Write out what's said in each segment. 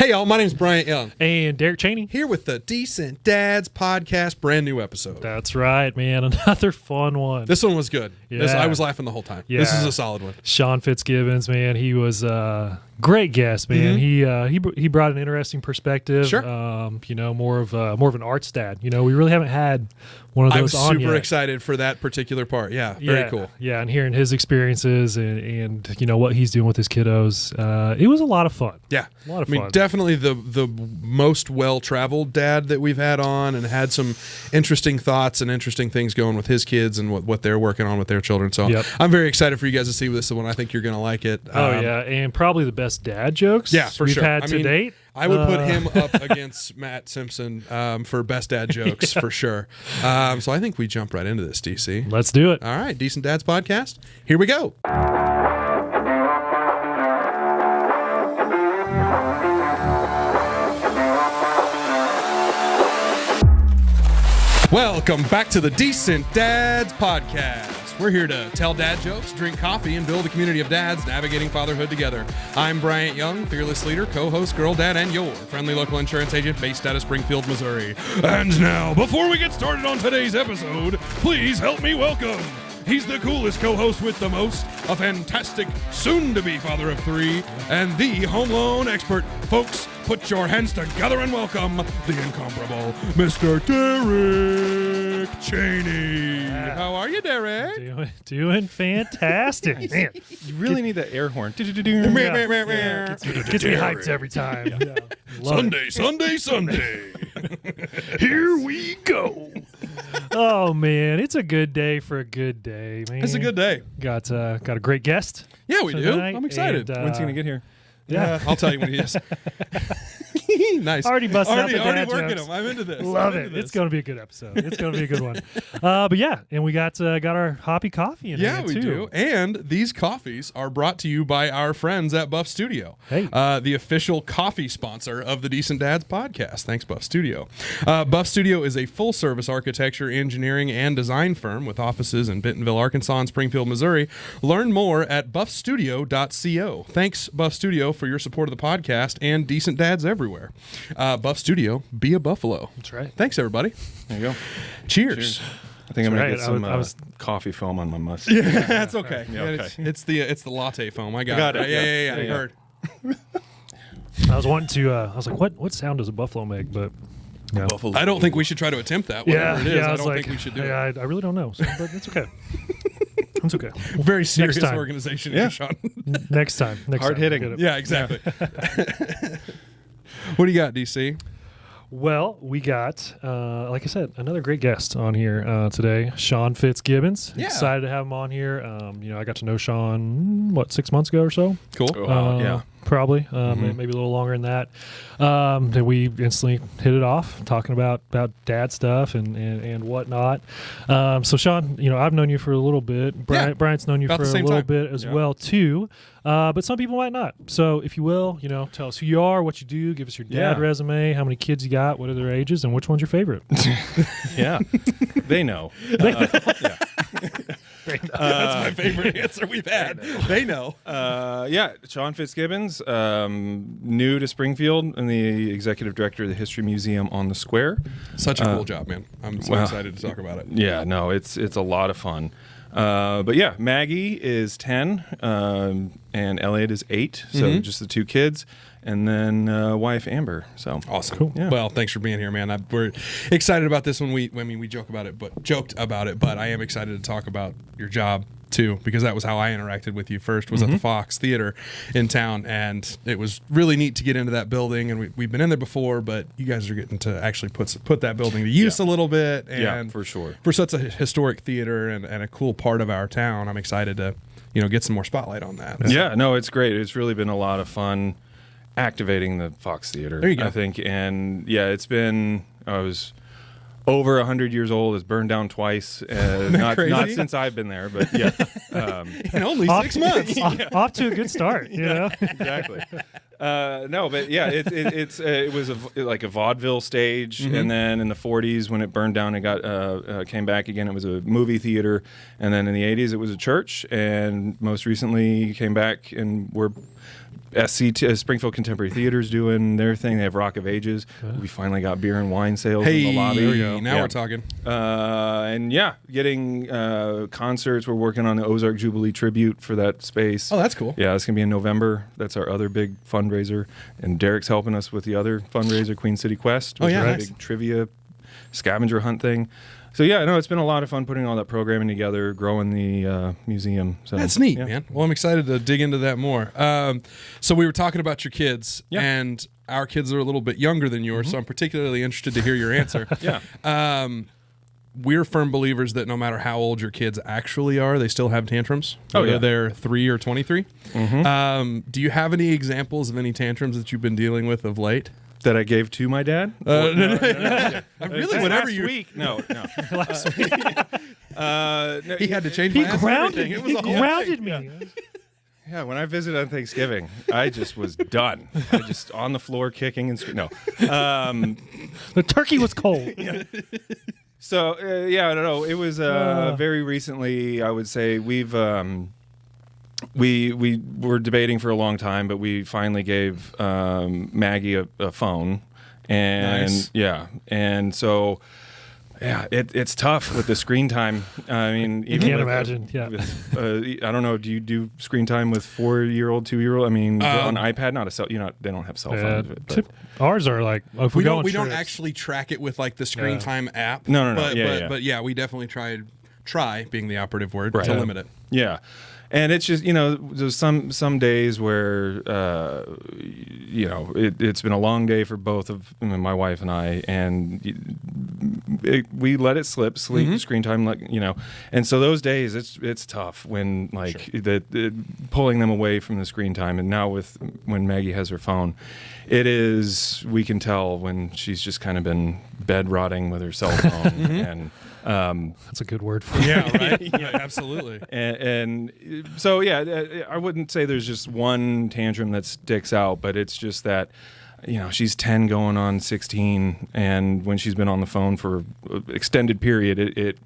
Hey, y'all, my name's Bryant Young. And Derek Chaney. Here with the Decent Dads Podcast, brand new episode. That's right, man. Another fun one. This one was good. Yeah. I was laughing the whole time. Yeah. This is a solid one. Sean FitzGibbons, man. He was a great guest, man. He brought an interesting perspective. Sure. More of an arts dad. We really haven't had one of those on I'm super yet. excited for that particular part. Yeah, very cool. Yeah, and hearing his experiences and what he's doing with his kiddos. It was a lot of fun. Yeah. A lot of fun. Definitely the most well-traveled dad that we've had on, and had some interesting thoughts and interesting things going with his kids and what they're working on with their children. So I'm very excited for you guys to see this one. I think you're going to like it. And probably the best dad jokes we've had to date. I would put him up against Matt Simpson for best dad jokes for sure. So I think we jump right into this, DC. Let's do it. All right, Decent Dads Podcast. Here we go. Welcome back to the Decent Dads Podcast. We're here to tell dad jokes, drink coffee, and build a community of dads navigating fatherhood together. I'm Bryant Young, fearless leader, co-host, girl dad, and your friendly local insurance agent based out of Springfield, Missouri. And now, before we get started on today's episode, please help me welcome. He's the coolest co-host with the most, a fantastic soon-to-be father of three, and the home loan expert. Folks, put your hands together and welcome the incomparable Mr. Derek Chaney. How are you, Derek? Doing fantastic. Man, you really need that air horn. gets me hyped every time. Sunday. Here we go. Oh man, it's a good day for a good day, man. It's a good day. Got a great guest. Yeah, we do. I'm excited. When's he gonna get here? Yeah, I'll tell you when he is. Nice. Already busting out the already dad working jokes. them. I'm into this. Love it. It's going to be a good episode. It's going to be a good one. But yeah, and we got our hoppy coffee in Yeah, there we too. do. And these coffees are brought to you by our friends at Buff Studio, Hey. The official coffee sponsor of the Decent Dads Podcast. Thanks, Buff Studio. Buff Studio is a full-service architecture, engineering, and design firm with offices in Bentonville, Arkansas, and Springfield, Missouri. Learn more at buffstudio.co. Thanks, Buff Studio, for your support of the podcast and Decent Dads everywhere. Buff Studio, be a buffalo. That's right. Thanks, everybody. There you go. Cheers. I think I'm gonna right. get some I was coffee foam on my mustache. Yeah, that's okay. Yeah, okay. It's the latte foam. I got Got it. it. Yeah. I Yeah. heard. I was wanting to. I was like, what sound does a buffalo make? But yeah, Buffalo. I don't think we should try to attempt that. Whatever it is, I I was don't like, think we should do it. I really don't know, but it's okay. It's okay. Very serious time. organization, Yeah. Sean. Next time. Hard hitting. We'll get it. Yeah, exactly. What do you got, DC? Well, we got, like I said, another great guest on here today, Sean FitzGibbons. Yeah. Excited to have him on here. I got to know Sean, 6 months ago or so? Cool. Yeah. Probably. Maybe a little longer than that. Then we instantly hit it off, talking about dad stuff and whatnot. So, Sean, I've known you for a little bit. Bryant's known you About for the a same little time. bit as Yeah. well, too. But some people might not. So, if you will, tell us who you are, what you do, give us your dad Yeah. resume, how many kids you got, what are their ages, and which one's your favorite. Yeah. They know. That's my favorite answer we've had. They know. Sean FitzGibbons, new to Springfield, and the executive director of the History Museum on the Square. Such a cool job, man. I'm so excited to talk about it. Yeah, no, it's a lot of fun. But yeah, Maggie is 10, and Elliot is 8, so just the two kids, and then wife Amber. So Awesome. Cool. Yeah. Well, thanks for being here, man. We're excited about this one. We joked about it, but I am excited to talk about your job too, because that was how I interacted with you first, was at the Fox Theater in town, and it was really neat to get into that building, and we've been in there before, but you guys are getting to actually put that building to use a little bit, and Yeah, for sure. For such a historic theater and a cool part of our town, I'm excited to get some more spotlight on that. Yeah, no, it's great. It's really been a lot of fun activating the Fox Theater. There you go. I think, and yeah, it's been. I was over 100 years old. It's burned down twice. Not crazy? since I've been there, but yeah. In only 6 months. Off to a good start, you know? Exactly. No, but yeah, it was like a vaudeville stage, and then in the 40s when it burned down, it got came back again. It was a movie theater, and then in the 80s it was a church, and most recently came back and we're Springfield Contemporary Theater's doing their thing. They have Rock of Ages. We finally got beer and wine sales in the lobby. There we go. Now we're talking. And getting concerts. We're working on the Ozark Jubilee tribute for that space. Oh, that's cool. Yeah, it's going to be in November. That's our other big fundraiser. And Derek's helping us with the other fundraiser, Queen City Quest. Oh, yeah. A big trivia scavenger hunt thing. So yeah, no, it's been a lot of fun putting all that programming together, growing the museum. So that's neat, yeah. man. Well, I'm excited to dig into that more. So we were talking about your kids, and our kids are a little bit younger than yours, so I'm particularly interested to hear your answer. We're firm believers that no matter how old your kids actually are, they still have tantrums. Whether they're 3 or 23. Do you have any examples of any tantrums that you've been dealing with of late? That I gave to my dad? Really, whatever last week. No. Last week. No, he had to change He my grounded, It was a whole grounded thing. me. Yeah, when I visited on Thanksgiving, I just was done. I just on the floor kicking and no. The turkey was cold. So I don't know. It was very recently. I would say we've we were debating for a long time, but we finally gave Maggie a phone, and and so. Yeah, it's tough with the screen time. I mean, You can't imagine. I don't know. Do you do screen time with 4-year-old, 2-year-old? I mean, on iPad, not a cell. They don't have cell phones. But. Ours are like if we go don't on trips. actually track it with like the screen time app. No. But we definitely try being the operative word to limit it. Yeah. And it's just, there's some days where, it's been a long day for both of my wife and I, and we let it slip, screen time, and so those days it's tough when pulling them away from the screen time. And now when Maggie has her phone, we can tell when she's just kind of been bed rotting with her cell phone and. That's a good word for it. Yeah, right. Yeah, absolutely. And so, I wouldn't say there's just one tantrum that sticks out, but it's just that, she's 10 going on 16, and when she's been on the phone for an extended period, it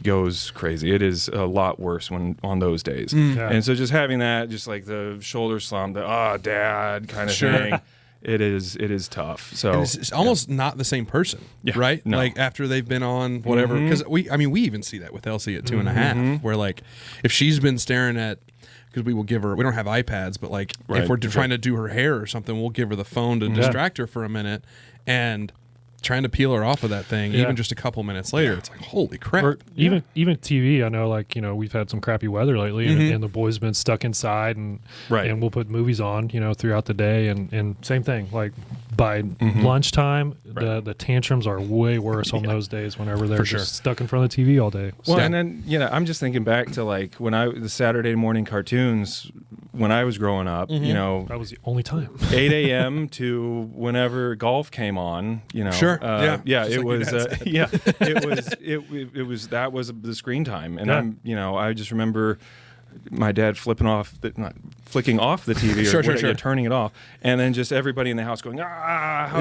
goes crazy. It is a lot worse when on those days. Yeah. And so just having that, just like the shoulder slump, dad kind of thing. It is tough. So and it's almost not the same person, right? No. Like after they've been on whatever, because we even see that with Elsie at 2.5, where like if she's been staring at, because we don't have iPads, but like if we're trying to do her hair or something, we'll give her the phone to distract her for a minute, and trying to peel her off of that thing, even just a couple minutes later, it's like, holy crap. Or even TV, I know, we've had some crappy weather lately, and the boys have been stuck inside, and we'll put movies on, throughout the day, and same thing, like by lunchtime, the tantrums are way worse on those days whenever they're just stuck in front of the TV all day. Well, and then, I'm just thinking back to like when the Saturday morning cartoons, when I was growing up, that was the only time. 8 a.m. to whenever golf came on, Sure. It was that was the screen time, and I just remember my dad flicking off the TV or turning it off, and then just everybody in the house going I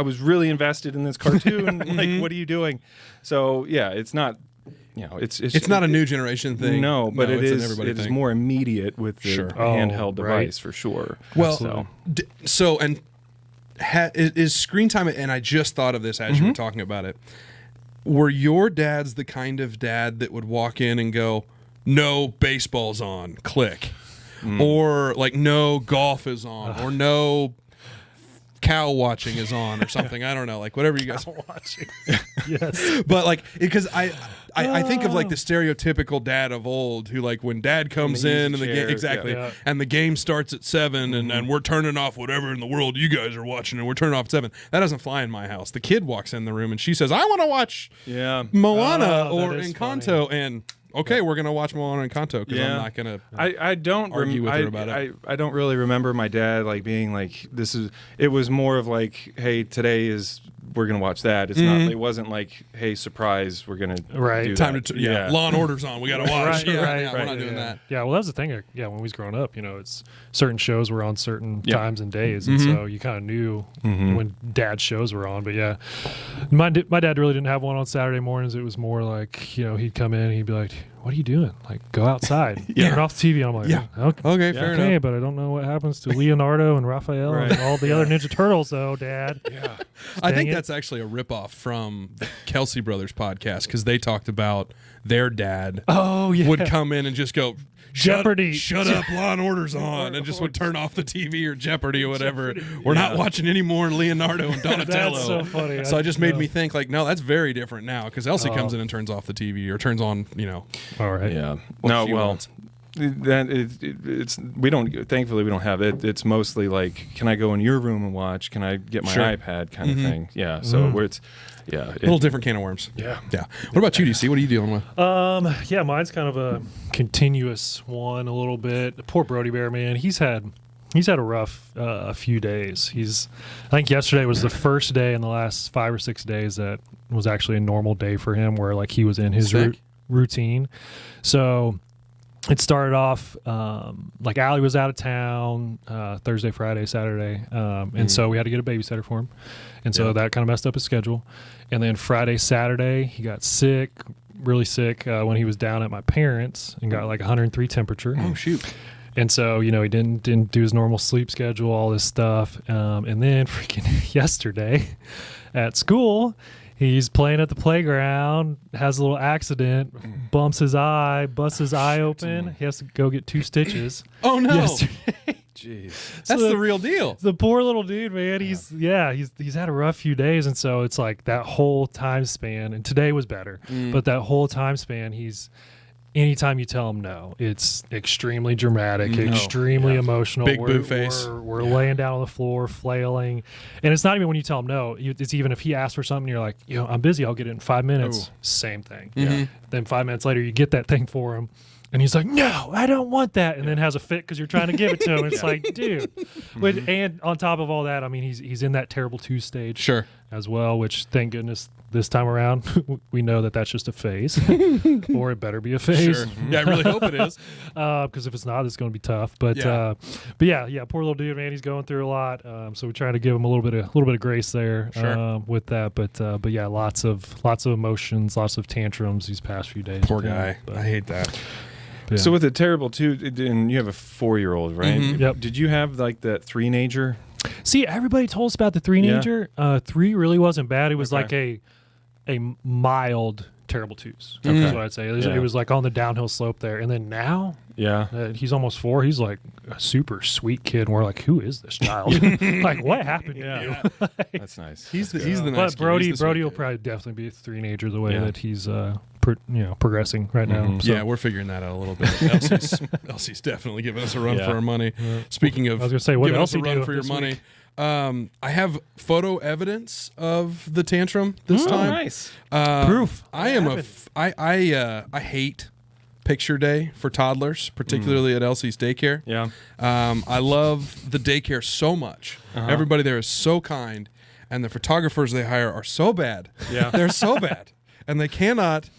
was really invested in this cartoon. Like, what are you doing? So it's not. It's not a new generation thing. No, but it is. It is more immediate with the handheld device for sure. Well, is screen time, and I just thought of this as you were talking about it, were your dads the kind of dad that would walk in and go, no, baseball's on, click, or like no, golf is on, or no, cow watching is on, or something? I don't know, like whatever you guys are watching. Yes. But like, because I think of like the stereotypical dad of old who, like, when dad comes in and the game and the game starts at 7 and we're turning off whatever in the world you guys are watching and we're turning off at 7. That doesn't fly in my house. The kid walks in the room and she says, I want to watch Moana or Encanto, and okay, we're gonna watch Moana and Encanto because I'm not gonna. I don't argue with her about it. I don't really remember my dad like being like this is. It was more of like, hey, today we're gonna watch that. It's not. It wasn't like, hey, surprise, we're gonna do time that. to Law and Order's on. We gotta watch. We're not doing that. Yeah, well, that was the thing. Yeah, when we was growing up, it's certain shows were on certain times and days, and so you kind of knew when Dad's shows were on. But yeah, my dad really didn't have one on Saturday mornings. It was more like he'd come in, and he'd be like, "What are you doing? Like, go outside, turn off the TV." I'm like, okay, fair enough. But I don't know what happens to Leonardo and Raphael and all the other Ninja Turtles, though, Dad. Yeah, I think that's actually a ripoff from the Kelsey Brothers podcast because they talked about their dad. Would come in and just go, Jeopardy. Shut up, Law and Order's on, and just would turn off the TV or Jeopardy or whatever. We're not watching any more Leonardo and Donatello. That's so funny. So it just made me think, like, no, that's very different now because Elsie comes in and turns off the TV or turns on, All right. Yeah. She wants. It's we don't. Thankfully, we don't have it. It's mostly like, can I go in your room and watch? Can I get my iPad kind of thing? Yeah. So where it's a little different can of worms. Yeah. What about you, DC? What are you dealing with? Yeah, mine's kind of a continuous one a little bit. Poor Brody Bear, man. He's had a rough few days. I think yesterday was the first day in the last 5 or 6 days that was actually a normal day for him, where like he was in his routine. So it started off like Allie was out of town Thursday, Friday, Saturday, and so we had to get a babysitter for him, and so that kind of messed up his schedule. And then Friday, Saturday, he got sick, really sick, when he was down at my parents' and got like 103 temperature. Oh shoot! And so he didn't do his normal sleep schedule, all this stuff, and then freaking yesterday at school, he's playing at the playground, has a little accident, bumps his eye, busts his eye open. He has to go get 2 stitches. Oh no! Yesterday. Jeez, that's the real deal. The poor little dude, man. He's had a rough few days, and so it's like that whole time span. And today was better, but that whole time span, anytime you tell him no, it's extremely dramatic, extremely emotional. Big boo face. We're laying down on the floor, flailing. And it's not even when you tell him no. It's even if he asks for something, you're like, I'm busy. I'll get it in 5 minutes. Same thing. Then 5 minutes later, you get that thing for him. And he's like, no, I don't want that. And then has a fit because you're trying to give it to him. It's like, dude. And on top of all that, I mean, he's in that terrible 2 stage as well, which thank goodness this time around, we know that that's just a phase, or it better be a phase. Sure. Yeah, I really hope it is. Because if it's not, it's going to be tough. But yeah, poor little dude, man, he's going through a lot. So we try to give him a little bit of grace there with that. But yeah, lots of emotions, lots of tantrums these past few days. Poor guy. I hate that. Yeah. So with it terrible too, and you have a 4-year-old, right? Yep. Did you have like that 3-nager? See, everybody told us about the 3-nager. 3 really wasn't bad. It was like a mild terrible 2s. That's what I'd say. It was like on the downhill slope there. And then now, he's almost 4. He's like a super sweet kid. And we're like, who is this child? Like, what happened to you? That's nice. He's the nice But Brody will probably definitely be a 3-nager the way that he's progressing right now. So. Yeah, we're figuring that out a little bit. Elsie's definitely giving us a run for our money. Speaking of, I was gonna say, what giving us Elsie a run do for your this money. week? I have photo evidence of the tantrum this time. Nice. Proof. I hate picture day for toddlers, particularly at Elsie's daycare. Yeah. I love the daycare so much. Everybody there is so kind, and the photographers they hire are so bad. Yeah. They're so bad, and they cannot,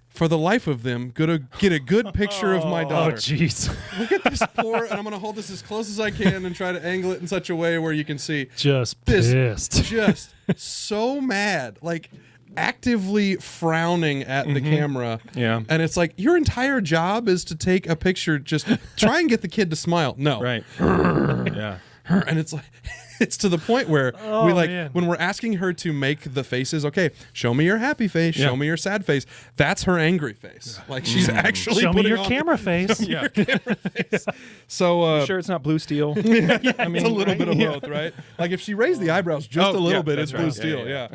for the life of them, get a good picture of my daughter. Oh, jeez. Look at this poor, and I'm going to hold this as close as I can and try to angle it in such a way where you can see. Just pissed. Just so mad. Like, actively frowning at the camera. Yeah. And it's like, your entire job is to take a picture, just try and get the kid to smile. No. Right. Yeah. And it's like, it's to the point where when we're asking her to make the faces, okay, show me your happy face, show me your sad face. That's her angry face. Like, she's actually show me putting your camera face. your camera face. So, you sure it's not blue steel? I mean, it's a little bit of both, right? Like, if she raised the eyebrows just a little bit, it's blue steel. Yeah.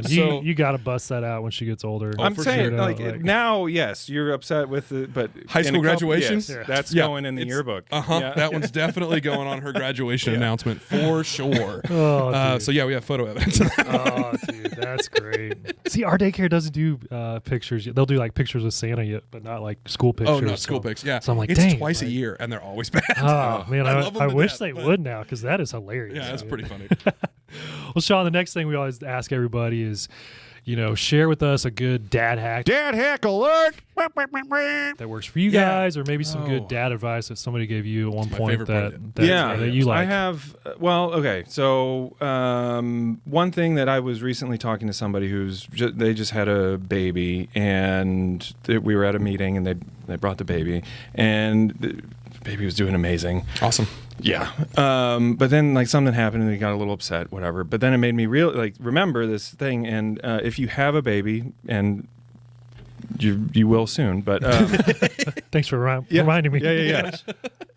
So you got to bust that out when she gets older. I'm saying, now, yes, you're upset with it, but high school graduation, that's going in the yearbook. That one's definitely going on her graduation announcement for sure. So yeah, we have photo evidence. Oh, dude, that's great. See, our daycare doesn't do pictures yet. They'll do like pictures of Santa yet, but not like school pictures. Oh, no, school pics. Yeah. So I'm like, it's dang, twice a year, and they're always bad. Oh man, I love them I to wish death, they but- would now, because that is hilarious. Yeah, that's pretty funny. Well, Sean, the next thing we always ask everybody is, share with us a good dad hack. Dad hack alert! That works for you guys, or maybe some good dad advice that somebody gave you at one point that you like. I have. Well, okay. So one thing that I was recently talking to somebody they just had a baby, and we were at a meeting, and they brought the baby, and the baby was doing amazing. Awesome. Yeah. But then something happened and they got a little upset, whatever. But then it made me remember this thing. And if you have a baby, and you will soon, but thanks for reminding me. Yeah.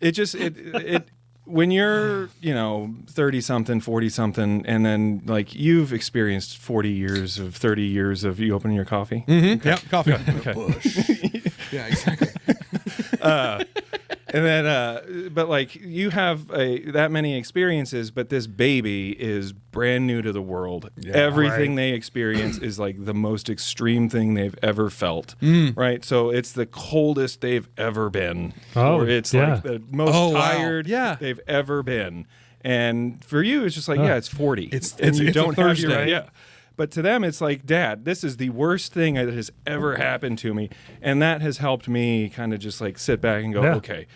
It when you're 30 something, 40 something, and then you've experienced 40 years of 30 years of you opening your coffee. Mm-hmm. Yeah, coffee. Okay. Bush. Yeah, exactly. And then, but you have that many experiences, but this baby is brand new to the world. Yeah, everything they experience is the most extreme thing they've ever felt. Right? So it's the coldest they've ever been. Oh, or it's the most tired they've ever been. And for you, it's just it's 40. You don't have Thursday. Yeah. But to them, it's Dad, this is the worst thing that has ever happened to me. And that has helped me kind of just sit back and go, okay,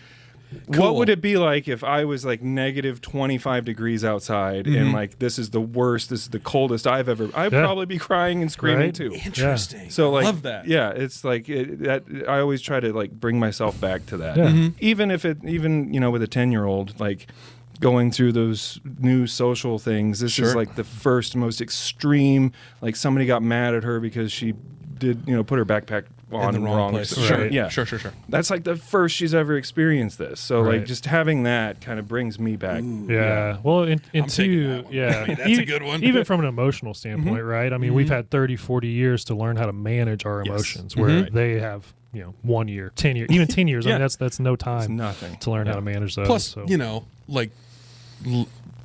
cool. What would it be like if I was negative 25 degrees outside and this is the worst, this is the coldest I'd probably be crying and screaming too. Interesting. So love that. Yeah, it's that I always try to bring myself back to that. Yeah. Even with a 10-year-old, going through those new social things. This is the first most extreme. Somebody got mad at her because she did, put her backpack on in the wrong place. Sure. Yeah. Sure. That's the first she's ever experienced this. So just having that kind of brings me back. Ooh, yeah. Well, that's a good one. Even from an emotional standpoint, right? I mean, we've had 30, 40 years to learn how to manage our emotions, where they have 1 year, 10 years, even 10 years. I mean, that's no time. It's nothing to learn how to manage those. Plus,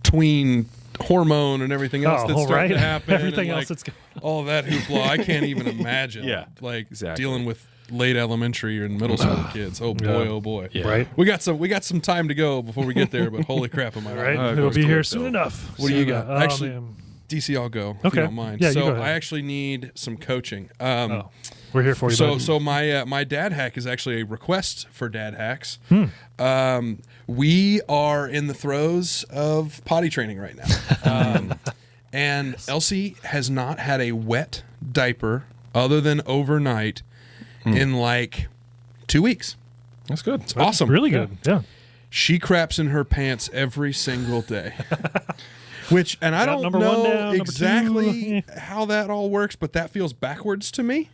tween hormone and everything else that's starting to happen. Everything else that's all of that hoopla. I can't even imagine. Dealing with late elementary and middle school kids. Oh boy. Yeah. Right. We got some time to go before we get there, but holy crap, am I right? It'll be here soon enough. What do you got? Actually, DC, I'll go if you don't mind. Yeah, so I actually need some coaching. We're here for you. So my dad hack is actually a request for dad hacks. We are in the throes of potty training right now, and Elsie has not had a wet diaper other than overnight in 2 weeks. That's good. It's awesome. Really good. Yeah. She craps in her pants every single day. And I don't know exactly how that all works, but that feels backwards to me.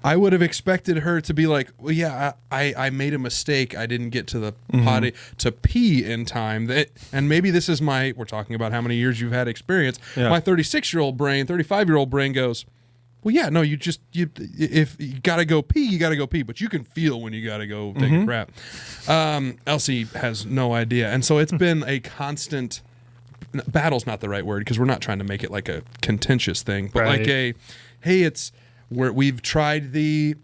I would have expected her to be like, well, yeah, I made a mistake. I didn't get to the potty to pee in time. And maybe this is we're talking about how many years you've had experience. Yeah. My 36-year-old brain, 35-year-old brain goes, well, yeah, no, if you got to go pee, you got to go pee, but you can feel when you got to go take a crap. Elsie has no idea. And so it's been a constant, battle's not the right word because we're not trying to make it like a contentious thing, but it's where we've tried the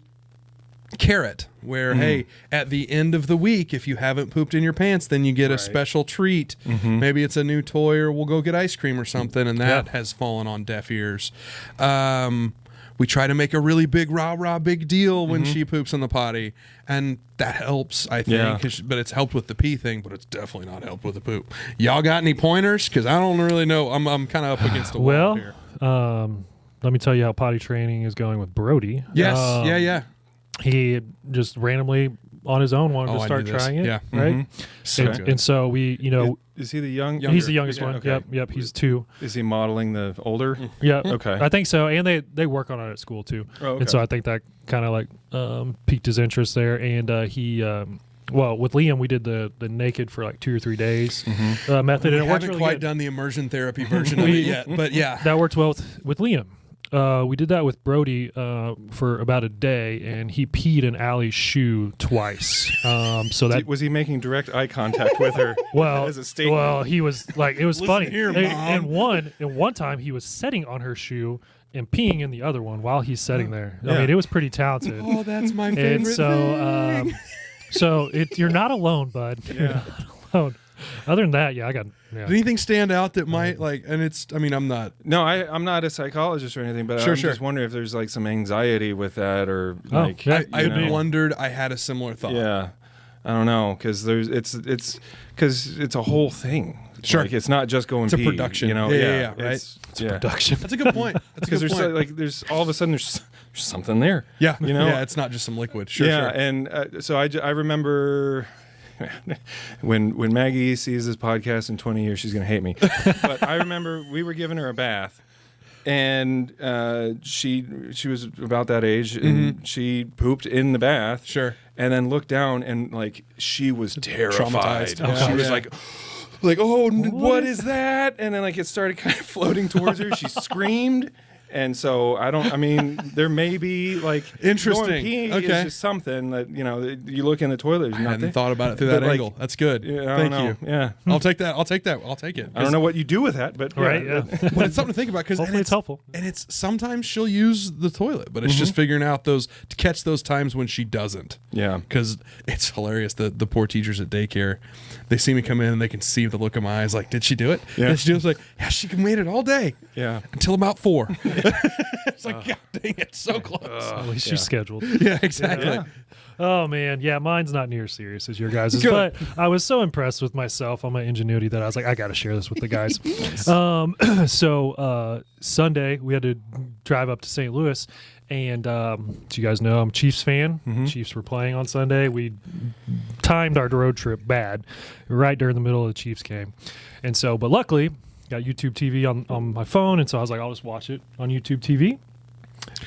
carrot where, hey, at the end of the week, if you haven't pooped in your pants, then you get a special treat. Maybe it's a new toy or we'll go get ice cream or something, and that has fallen on deaf ears. We try to make a really big rah-rah big deal when she poops in the potty, and that helps, I think. But it's helped with the pee thing, but it's definitely not helped with the poop. Y'all got any pointers? Because I don't really know. I'm kind of up against a wall here. Let me tell you how potty training is going with Brody. Yes, He just randomly on his own wanted to start trying it. Yeah. Right? And so we, is he the younger? He's the youngest one. Okay. Yep. He's 2. Is he modeling the older? Yeah. Okay. I think so. And they work on it at school too. Oh, okay. And so I think that kind of piqued his interest there. And he, with Liam, we did the naked for 2 or 3 days method. We and it worked really quite good. done the immersion therapy version of it yet, but yeah. That worked well with Liam. We did that with Brody for about a day, and he peed in Allie's shoe twice. So that was he making direct eye contact with her? As a statement? Well, he was it was funny. Here, and one time he was sitting on her shoe and peeing in the other one while he's sitting there. I mean, it was pretty talented. Oh, that's my favorite thing. So you're not alone, bud. Yeah. You're not alone. Other than that, I got. Did anything stand out that might like? And it's. I mean, I'm not. No, I'm not a psychologist or anything, but I'm just wondering if there's like some anxiety with that, or like. I wondered. I had a similar thought. Yeah, I don't know, because it's a whole thing. Sure, like, it's not just going. It's a production. You know, right? It's a production. That's a good point. Because there's all of a sudden there's something there. Yeah, you know, it's not just some liquid. Sure. And so I remember. When Maggie sees this podcast in 20 years, she's going to hate me. But I remember we were giving her a bath, and she was about that age, and she pooped in the bath. Sure. And then looked down, and like she was terrified. Traumatized. She was like, oh, what is that? And then like it started kind of floating towards her. She screamed. And so there may be like interesting. Peeing is just something that, you know, you look in the toilet. There's nothing. I hadn't thought about it through that angle. That's good. Thank you. Yeah, I'll take that. I'll take it. I don't know what you do with that, but but it's something to think about because it's helpful. And it's sometimes she'll use the toilet, but it's just figuring out to catch those times when she doesn't. Yeah, because it's hilarious. The poor teachers at daycare, they see me come in and they can see the look in my eyes. Like, did she do it? Yeah. Did she do it? It's like, yeah, she made it all day. Yeah, until about 4. It's like, God dang it, so close. At least she's scheduled. Yeah, exactly. Yeah. Oh man, mine's not near as serious as your guys'. But I was so impressed with myself on my ingenuity that I was like, I got to share this with the guys. So Sunday we had to drive up to St. Louis, and so you guys know I'm a Chiefs fan. Chiefs were playing on Sunday. We timed our road trip bad, right during the middle of the Chiefs game, and so but luckily. Got YouTube TV on my phone, and so I was like, I'll just watch it on YouTube TV.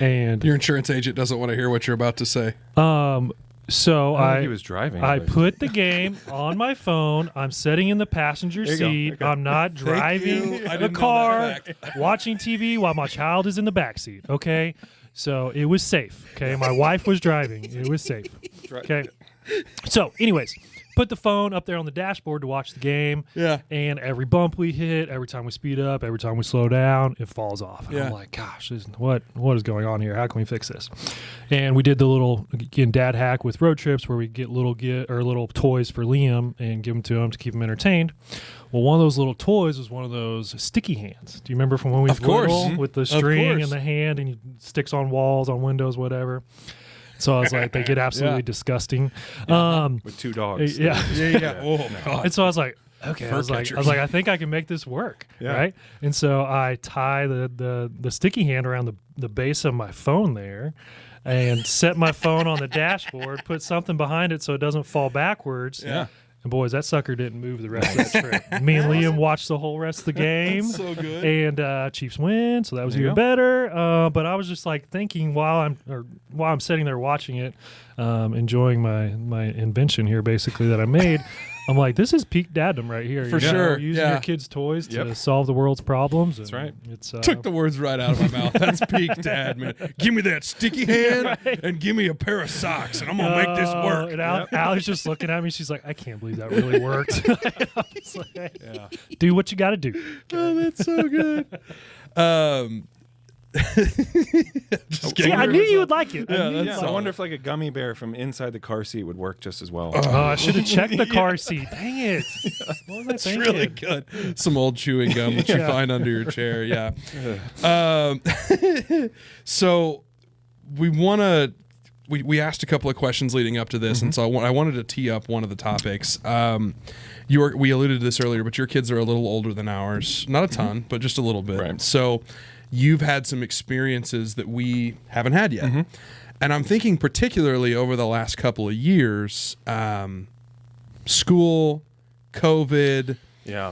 And your insurance agent doesn't want to hear what you're about to say. So he was driving. I put the game on my phone. I'm sitting in the passenger seat. Okay. I'm not driving the car, watching TV while my child is in the back seat. Okay, so it was safe. Okay, my wife was driving. It was safe. Okay, so anyways. Put the phone up there on the dashboard to watch the game. Yeah. And every bump we hit, every time we speed up, every time we slow down, it falls off. And I'm like, gosh, what is going on here? How can we fix this? And we did the little dad hack with road trips where we get little toys for Liam and give them to him to keep him entertained. Well, one of those little toys was one of those sticky hands. Do you remember from when we were little with the string in the hand and it sticks on walls, on windows, whatever? So I was like, they get absolutely disgusting. With 2 dogs. Yeah. Oh my God. And so I was like, okay. I was like, I think I can make this work. Yeah. Right. And so I tie the sticky hand around the base of my phone there and set my phone on the dashboard, put something behind it so it doesn't fall backwards. Yeah. And boys, that sucker didn't move the rest of the trip. Me and Liam watched the whole rest of the game. That's so good. And Chiefs win, so that was even better. But I was just like thinking while I'm sitting there watching it, enjoying my invention here, basically that I made. I'm like, this is peak daddom right here. For sure. Using your kids' toys to solve the world's problems. That's right. It's took the words right out of my mouth. That's peak dad, man. Give me that sticky hand and give me a pair of socks, and I'm going to make this work. And Allie's just looking at me. She's like, I can't believe that really worked. Do what you got to do. Oh, that's so good. See, I knew you would like it. I wonder if like a gummy bear from inside the car seat would work just as well. I should have checked the car seat. Dang it. What was I thinking? Really good. Some old chewing gum that you find under your chair. Yeah. So we asked a couple of questions leading up to this, and so I wanted to tee up one of the topics. We alluded to this earlier, but your kids are a little older than ours. Not a ton, but just a little bit. Right. So you've had some experiences that we haven't had yet. And I'm thinking particularly over the last couple of years, school, COVID,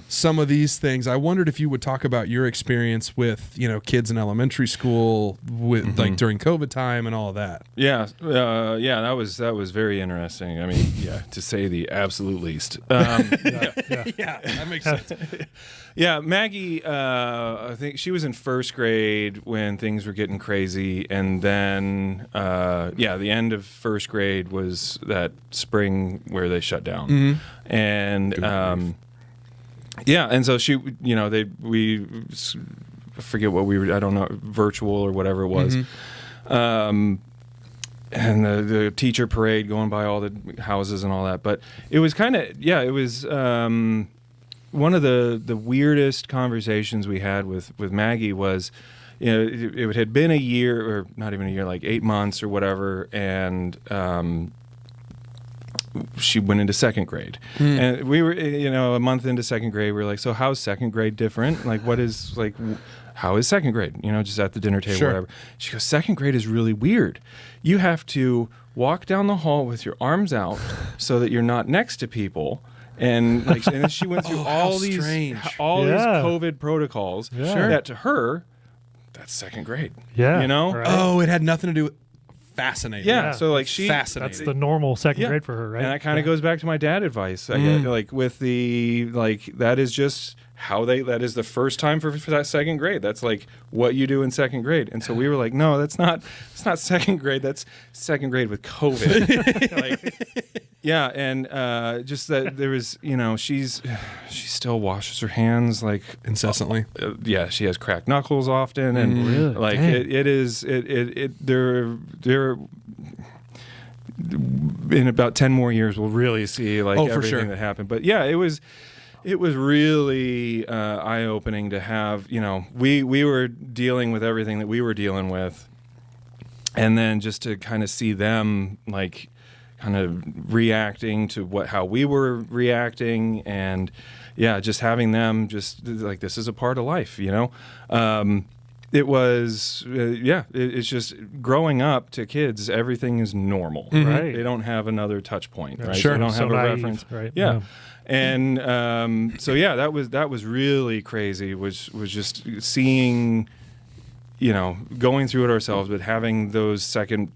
some of these things. I wondered if you would talk about your experience with, kids in elementary school with like during COVID time and all of that. Yeah. That was very interesting. I mean, to say the absolute least. That makes sense. Yeah, Maggie, I think she was in first grade when things were getting crazy, and then the end of first grade was that spring where they shut down, and and so she, we forget what we were, I don't know, virtual or whatever it was, and the teacher parade going by all the houses and all that, but it was kind of it was. one of the weirdest conversations we had with Maggie was, it had been a year, or not even a year, like 8 months or whatever, and she went into second grade. And we were, a month into second grade, we were like, so how's second grade different? Like, what is, like, how is second grade? Just at the dinner table, Sure. whatever. She goes, second grade is really weird. You have to walk down the hall with your arms out so that you're not next to people. And like, and she went through all these COVID protocols. Yeah. That to her, that's second grade. Yeah. Right? Oh, it had nothing to do with fascinating. Yeah. So like fascinating. That's the normal second grade for her, right? And that kind of goes back to my dad advice. Like with the, like, that is just that is the first time for that second grade. That's like what you do in second grade. And so we were like, no, it's not second grade. That's second grade with COVID. Yeah. And just that there was, she still washes her hands like incessantly. She has cracked knuckles often. And really? like they're in about 10 more years, we'll really see like everything that happened. But yeah, it was really eye-opening to have, we were dealing with everything that we were dealing with, and then just to kind of see them like kind of reacting to how we were reacting, and just having them just like, this is a part of life, It was, it's just growing up to kids, everything is normal, Right? They don't have another touch point, right? Sure. They don't have a naive, reference. right? Yeah. And that was really crazy, was just seeing, going through it ourselves, but having those second,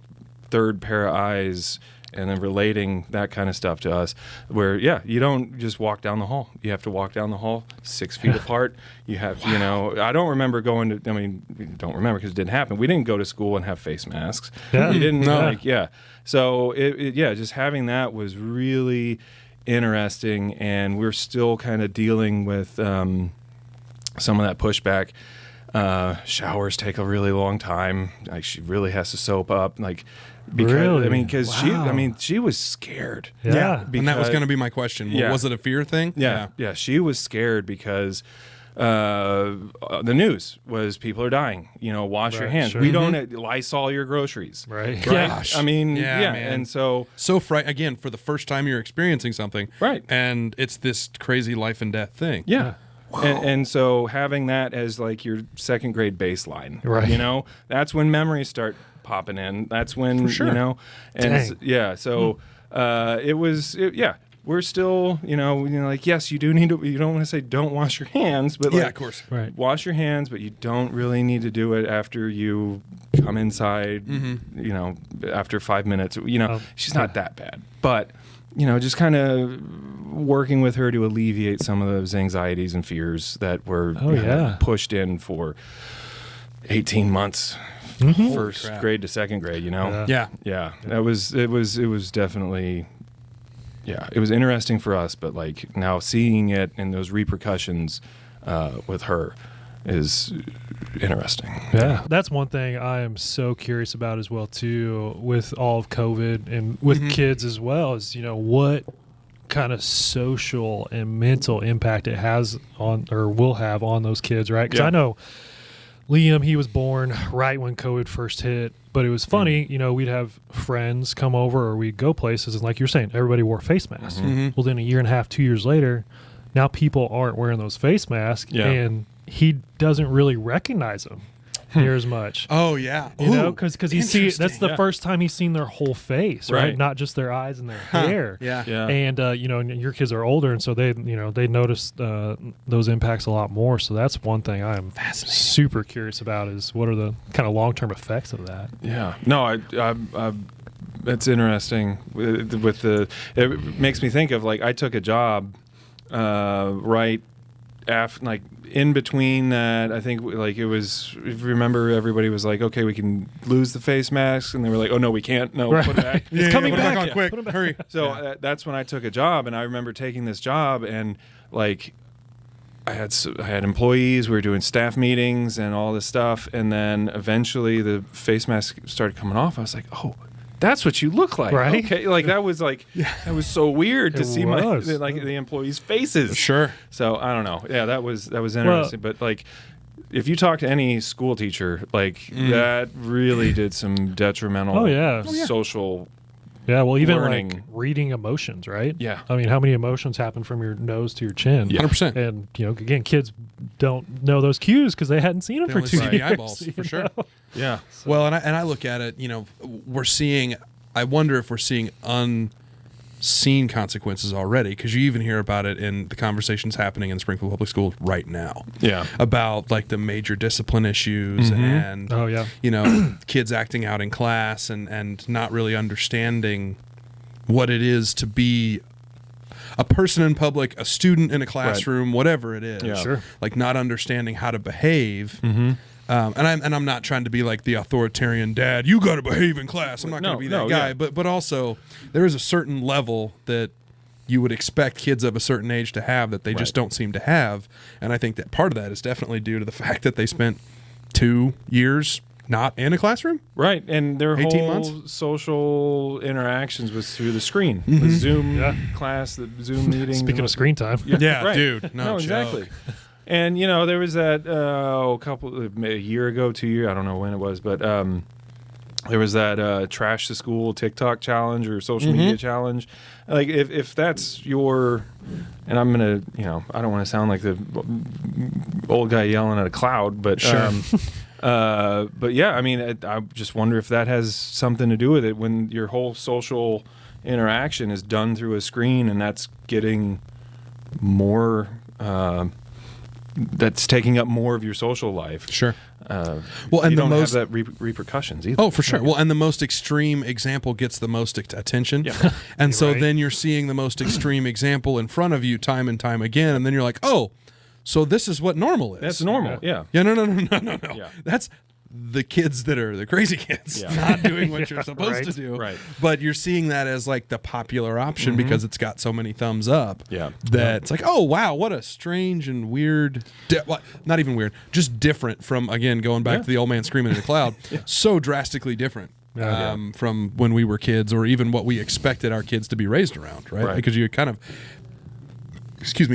third pair of eyes and then relating that kind of stuff to us, where, you don't just walk down the hall. You have to walk down the hall 6 feet apart. You have, I don't remember don't remember because it didn't happen. We didn't go to school and have face masks. Yeah. We didn't, So, just having that was really interesting, and we're still kind of dealing with some of that pushback. Showers take a really long time. Like, she really has to soap up, like, because Really? she was scared. Yeah. And that was going to be my question. Well, was it a fear thing? Yeah, she was scared because the news was people are dying. Wash your hands. Sure. We don't Lysol your groceries. Right. Gosh. I mean, man. and so again, for the first time you're experiencing something, right? And it's this crazy life and death thing. Yeah. And so having that as like your second grade baseline, right? That's when memories start popping in. That's when, For sure. and we're still, like, yes, you do need to, you don't want to say don't wash your hands, but of course. Right. Wash your hands, but you don't really need to do it after you come inside, after 5 minutes, she's not that bad, but just kind of working with her to alleviate some of those anxieties and fears that were pushed in for 18 months, first grade to second grade, Yeah. It was definitely, it was interesting for us, but like now seeing it and those repercussions with her is interesting. Yeah. That's one thing I am so curious about as well too, with all of COVID and with kids as well, is what kind of social and mental impact it has on, or will have on, those kids, right? Because I know Liam, he was born right when COVID first hit, but it was funny, we'd have friends come over or we'd go places, and like you're saying, everybody wore face masks. Well, then a year and a half, 2 years later, now people aren't wearing those face masks, and he doesn't really recognize them near as much. Oh yeah, because he sees, that's the first time he's seen their whole face, right? Not just their eyes and their hair. And and your kids are older, and so they notice those impacts a lot more. So that's one thing I'm super curious about, is what are the kind of long-term effects of that. That's interesting. It makes me think of, like, I took a job right after, like, in between that. I think, like, it was, if you remember, everybody was like, okay, we can lose the face masks, and they were like, oh no, we can't. No, put it back. It's coming put it back on quick. Hurry. So that's when I took a job, and I remember taking this job, and like I had employees, we were doing staff meetings and all this stuff, and then eventually the face mask started coming off. I was like, oh, that's what you look like, right? Okay, like that was like that was so weird to see the employees' faces. Sure. So I don't know. Yeah, that was interesting. But like, if you talk to any school teacher, like that really did some detrimental social. Yeah, well, even learning. like reading emotions, right? Yeah. I mean, how many emotions happen from your nose to your chin? 100%. And, again, kids don't know those cues because they hadn't seen them for 2 years. The eyeballs, for sure. know? Yeah. So. Well, and I look at it, I wonder if we're seeing unseen consequences already, because you even hear about it in the conversations happening in Springfield Public Schools right now. Yeah. About like the major discipline issues and kids acting out in class and not really understanding what it is to be a person in public, a student in a classroom, whatever it is. Yeah. Sure. Like not understanding how to behave. And I'm not trying to be like the authoritarian dad. You got to behave in class. I'm not going to be that guy. Yeah. But also there is a certain level that you would expect kids of a certain age to have that they just don't seem to have. And I think that part of that is definitely due to the fact that they spent 2 years not in a classroom. Right, and their 18 whole months? social interactions was through the screen. The Zoom class, the Zoom meetings. Speaking of screen time. Yeah, right. dude. No, exactly. And there was that a year ago, 2 years, I don't know when it was, but there was that trash the school TikTok challenge or social media challenge. Like if that's your, and I'm gonna, I don't want to sound like the old guy yelling at a cloud, but sure. But yeah, I mean, I just wonder if that has something to do with it when your whole social interaction is done through a screen, and that's getting more. That's taking up more of your social life. Sure. Well, and you the don't most have that repercussions either. Oh, for sure. Well, and the most extreme example gets the most attention. Yeah. And so then you're seeing the most extreme example in front of you time and time again, and then you're like, oh, so this is what normal is. That's normal. Yeah. Yeah. No. Yeah. That's the kids that are the crazy kids, not doing what you're supposed to do. Right. But you're seeing that as like the popular option because it's got so many thumbs up. Yeah. That it's like, oh wow, what a strange and weird, not even weird, just different from, again, going back to the old man screaming in the cloud. So drastically different. From when we were kids, or even what we expected our kids to be raised around, right? Because you kind of,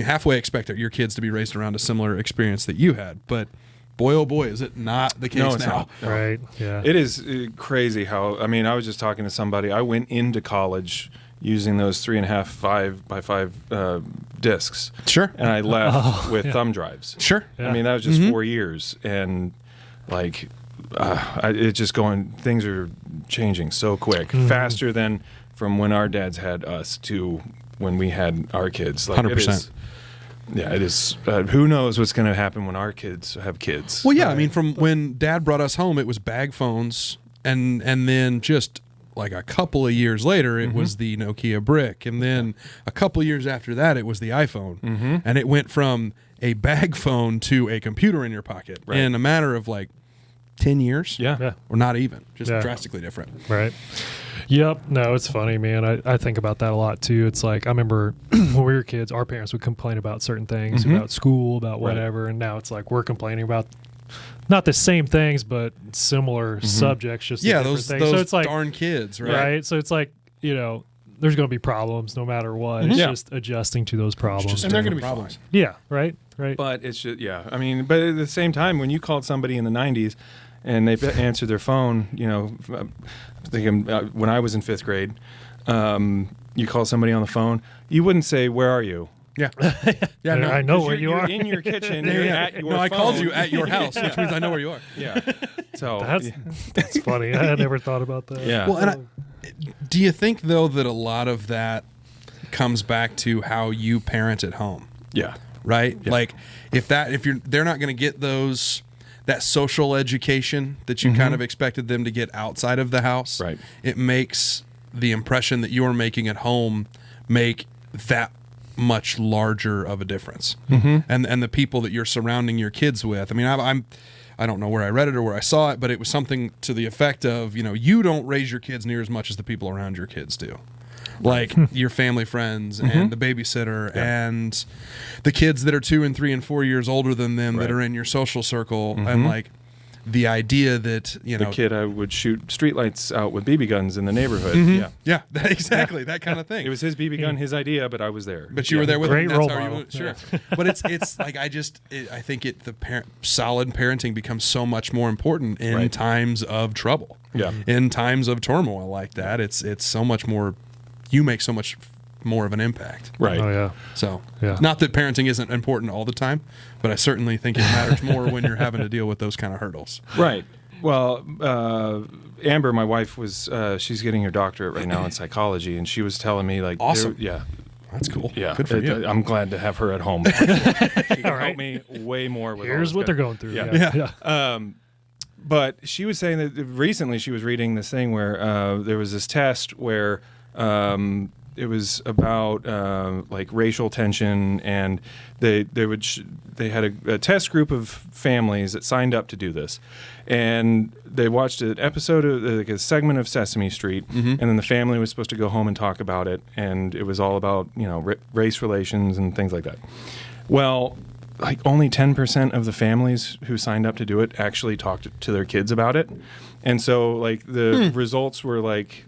halfway expect your kids to be raised around a similar experience that you had. But boy, oh boy, is it not the case No, it's now. not. No. Right, yeah. It is crazy how, I mean, I was just talking to somebody. I went into college using those 3.5 5x5 discs. Sure. And I left with thumb drives. Sure. Yeah. I mean, that was just 4 years. And like, it's just things are changing so quick, faster than from when our dads had us to when we had our kids. Like, 100%. It is. Who knows what's going to happen when our kids have kids? Well, yeah, I mean, from when Dad brought us home, it was bag phones, and then just like a couple of years later, it was the Nokia brick, and then a couple of years after that, it was the iPhone, and it went from a bag phone to a computer in your pocket in a matter of like 10 years, or not even, just drastically different. Right. Yep. No, it's funny, man. I think about that a lot too. It's like, I remember when we were kids, our parents would complain about certain things, about school, about whatever. And now it's like we're complaining about not the same things, but similar subjects, just those things. So it's like, darn kids, right? Right. So it's like, there's going to be problems no matter what. It's just adjusting to those problems. And they're going to be problems. Yeah. Right. Right. But it's just, I mean, but at the same time, when you called somebody in the 90s and they answered their phone, thinking when I was in 5th grade, you call somebody on the phone, you wouldn't say, "Where are you?" Yeah. No, I know where you are. You're in your kitchen. You're at your phone. I called you at your house, which means I know where you are. Yeah. So that's funny. I had never thought about that. Yeah. Well, and do you think though that a lot of that comes back to how you parent at home? Yeah. Right. Yeah. Like they're not going to get that social education that you kind of expected them to get outside of the house. Right. It makes the impression that you're making at home make that much larger of a difference. And the people that you're surrounding your kids with. I mean, I don't know where I read it or where I saw it, but it was something to the effect of, you don't raise your kids near as much as the people around your kids do. Like your family friends and the babysitter and the kids that are 2 and 3 and 4 years older than them that are in your social circle. And like the idea that, the kid I would shoot streetlights out with BB guns in the neighborhood. Yeah, exactly, that kind of thing. It was his BB gun, his idea, but I was there. But you were there with Great him. role That's how model. you sure. But it's like I think solid parenting becomes so much more important in times of trouble. Yeah. In times of turmoil like that, it's so much more. You make so much more of an impact. Right. Oh yeah. So, Yeah. not that parenting isn't important all the time, but I certainly think it matters more when you're having to deal with those kind of hurdles. Right. Well, Amber, my wife, she's getting her doctorate right now in psychology, and she was telling me like, Awesome. Yeah. That's cool. Yeah, Good for you. I'm glad to have her at home. She can help me way more with. Here's what they're going through. Yeah. But she was saying that recently she was reading this thing where there was this test where it was about like racial tension, and they had a test group of families that signed up to do this, and they watched an episode of like a segment of Sesame Street, and then the family was supposed to go home and talk about it, and it was all about race relations and things like that. Well, like only 10% of the families who signed up to do it actually talked to their kids about it, and so like the results were like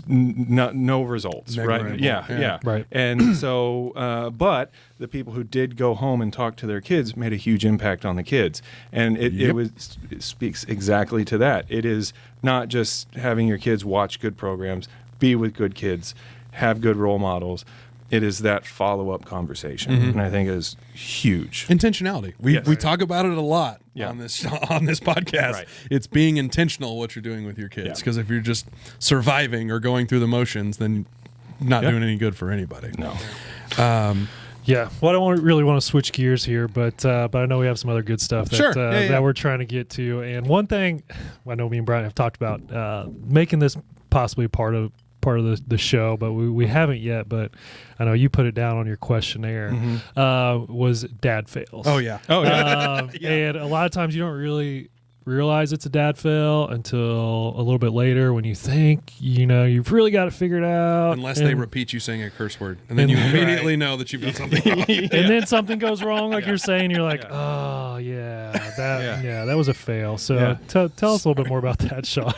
no results, Negligible. right? Yeah. Right. And so, but the people who did go home and talk to their kids made a huge impact on the kids, and it speaks exactly to that. It is not just having your kids watch good programs, be with good kids, have good role models. It is that follow-up conversation, and I think it is huge. Intentionality. We talk about it a lot on this podcast. Right. It's being intentional what you're doing with your kids, because if you're just surviving or going through the motions, then not doing any good for anybody. No. Yeah. Well, I don't really want to switch gears here, but I know we have some other good stuff that that we're trying to get to. And one thing I know me and Brian have talked about making this possibly part of the show, but we haven't yet. But I know you put it down on your questionnaire. Was dad fails? Oh yeah. And a lot of times you don't really realize it's a dad fail until a little bit later when you think you've really got it figured out. Unless they repeat you saying a curse word, and then you immediately know that you've done something wrong. And then something goes wrong, like you're saying. You're like, oh yeah, that was a fail. So tell us a little bit more about that, Sean.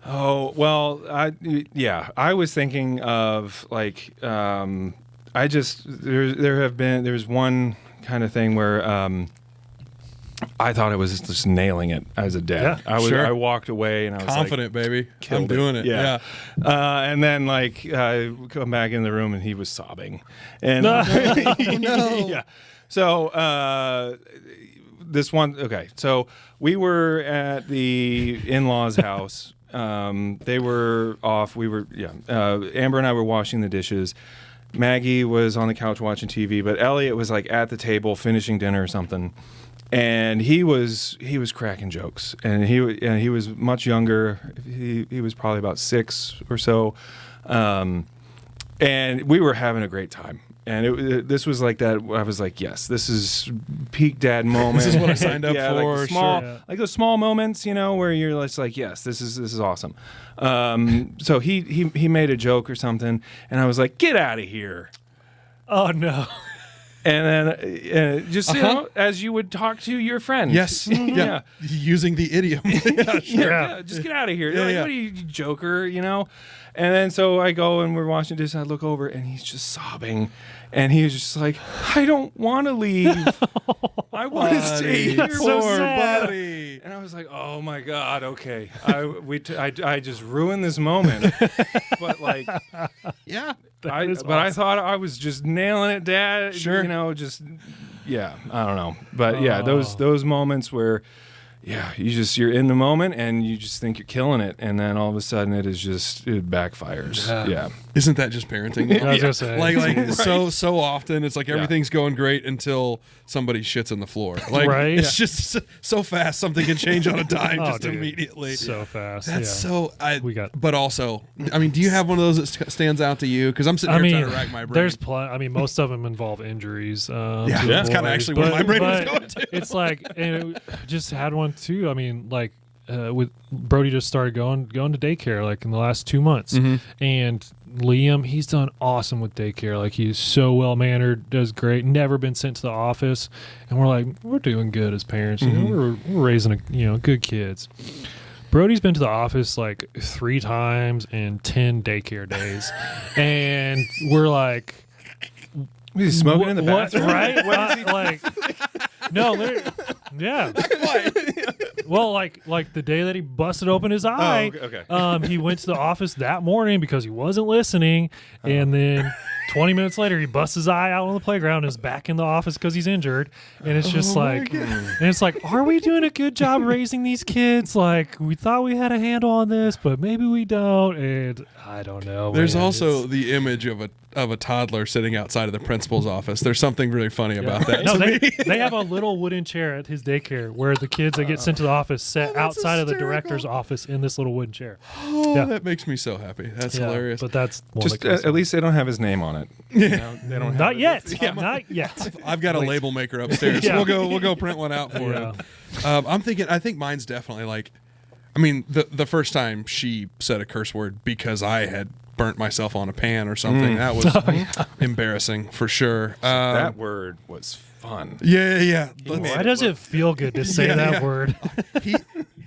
Oh, well, I was thinking of like there's one kind of thing where I thought I was just nailing it as a dad. Yeah, I walked away and I was confident, like, baby. I'm killed doing it. Yeah. And then like I come back in the room and he was sobbing. And No. yeah. So so we were at the in-laws' house. They were off. Amber and I were washing the dishes. Maggie was on the couch watching TV, but Elliot was like at the table finishing dinner or something. And he was cracking jokes, and he was much younger. He was probably about 6 or so, and we were having a great time. And this was like that. I was like, yes, this is peak dad moment. This is what I signed up for. Like those small moments, where you're just like, yes, this is awesome. So he made a joke or something, and I was like, get out of here. Oh no. And then just as you would talk to your friend. Yes. Yeah. Using the idiom. Just get out of here. What are you, joker? And then so I go and we're watching this. I look over and he's just sobbing, and he was just like, I don't want to leave. I want to stay here. Poor buddy. And I was like, oh my God, okay. I just ruined this moment. But like, Yeah. I thought I was just nailing it, Dad. Sure. I don't know. But those moments where, you're in the moment and you just think you're killing it, and then all of a sudden it backfires. Yeah. Isn't that just parenting? I was gonna say. Like Right. so often it's like everything's going great until somebody shits on the floor. Like Right. it's just so fast something can change on a dime just dude. immediately. So fast. That's yeah. But also, I mean, do you have one of those that stands out to you? Because I'm sitting here trying to rack my brain. There's most of them involve injuries. That's kind of actually where my brain was going to. It's like, and just had one too. I mean, with Brody just started going to daycare like in the last 2 months, and Liam, he's done awesome with daycare. Like, he's so well mannered, does great, never been sent to the office, and we're like, we're doing good as parents. You know, we're raising good kids. Brody's been to the office like 3 times in 10 daycare days, and we're like, he's smoking in the bathroom, right? Like, no, yeah. Well, like the day that he busted open his eye, he went to the office that morning because he wasn't listening, and then 20 minutes later he busts his eye out on the playground and is back in the office because he's injured. And it's just are we doing a good job raising these kids? Like, we thought we had a handle on this, but maybe we don't. And I don't know. There's also the image of a toddler sitting outside of the principal's office. There's something really funny about that. No, they have a little wooden chair at his daycare where the kids that get sent to the office sit outside of the director's office in this little wooden chair. Oh, that makes me so happy. That's hilarious. But that's just at least they don't have his name on it. Yeah, they don't. Not yet. Not yet. I've got a label maker upstairs. Yeah. We'll go print one out for him. I think mine's definitely like, I mean, the first time she said a curse word because I had burnt myself on a pan or something. That was embarrassing for sure. That word was fun. Yeah. Why does it feel good to say that word?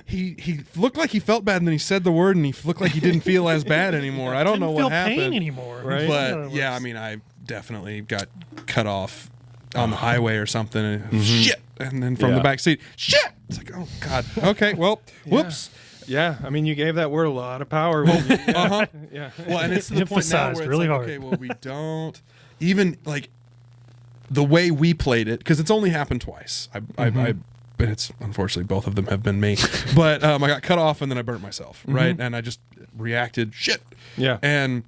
He looked like he felt bad, and then he said the word, and he looked like he didn't feel as bad anymore. I don't know what happened. Pain anymore, right? But yeah, I mean, I definitely got cut off on the highway or something. And shit, and then from the back seat, shit. It's like, oh god. Okay, well, whoops. Yeah, I mean, you gave that word a lot of power. Yeah. Well, and it's to the point now where it's really like, hard. okay, well, we don't even like the way we played it, because it's only happened twice. But it's unfortunately both of them have been me. But I got cut off and then I burnt myself, right? And I just reacted shit. Yeah. And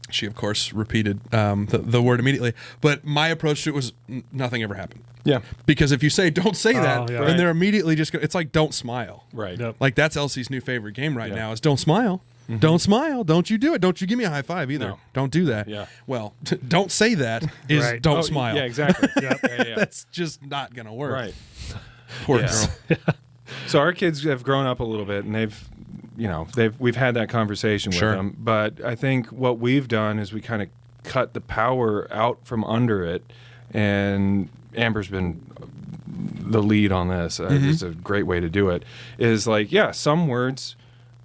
she, of course, repeated the word immediately. But my approach to it was nothing ever happened. Yeah. Because if you say don't say that, yeah. then they're immediately just it's like don't smile. Right. Yep. Like that's Elsie's new favorite game right now is don't smile. Don't smile. Don't you do it. Don't you give me a high five either. No. Don't do that. Yeah. Well, don't say that is Right. don't smile. Yeah, exactly. Yeah. That's just not going to work. Right. Poor Yeah. girl. So our kids have grown up a little bit, and we've had that conversation with them. But I think what we've done is we kind of cut the power out from under it, and Amber's been the lead on this. It's a great way to do it. Is like, some words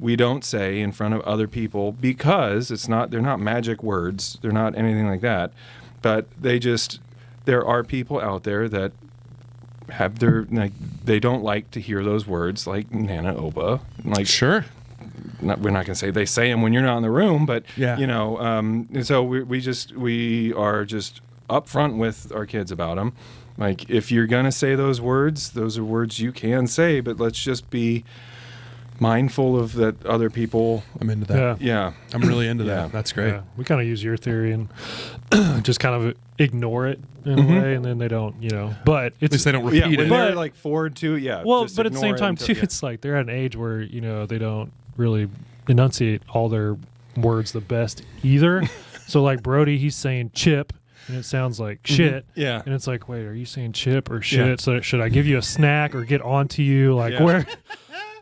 we don't say in front of other people because they're not magic words. They're not anything like that. But there are people out there that have they don't like to hear those words like Nana Oba. Like, Sure. we're not going to say they say them when you're not in the room, but and so we are just upfront with our kids about them. Like, if you're going to say those are words you can say, but let's just be mindful of that other people. I'm into that. Yeah. I'm really into that. That's great. Yeah. We kind of use your theory and just kind of ignore it in a way, and then they don't, But At least they don't repeat when it. they're like forward to, Well, just but at the same ignore it time, until- too, it's like they're at an age where, they don't really enunciate all their words the best either. So, like Brody, he's saying chip, and it sounds like shit. Yeah. And it's like, wait, are you saying chip or shit? Yeah. So should I give you a snack or get onto you? Like, Yeah.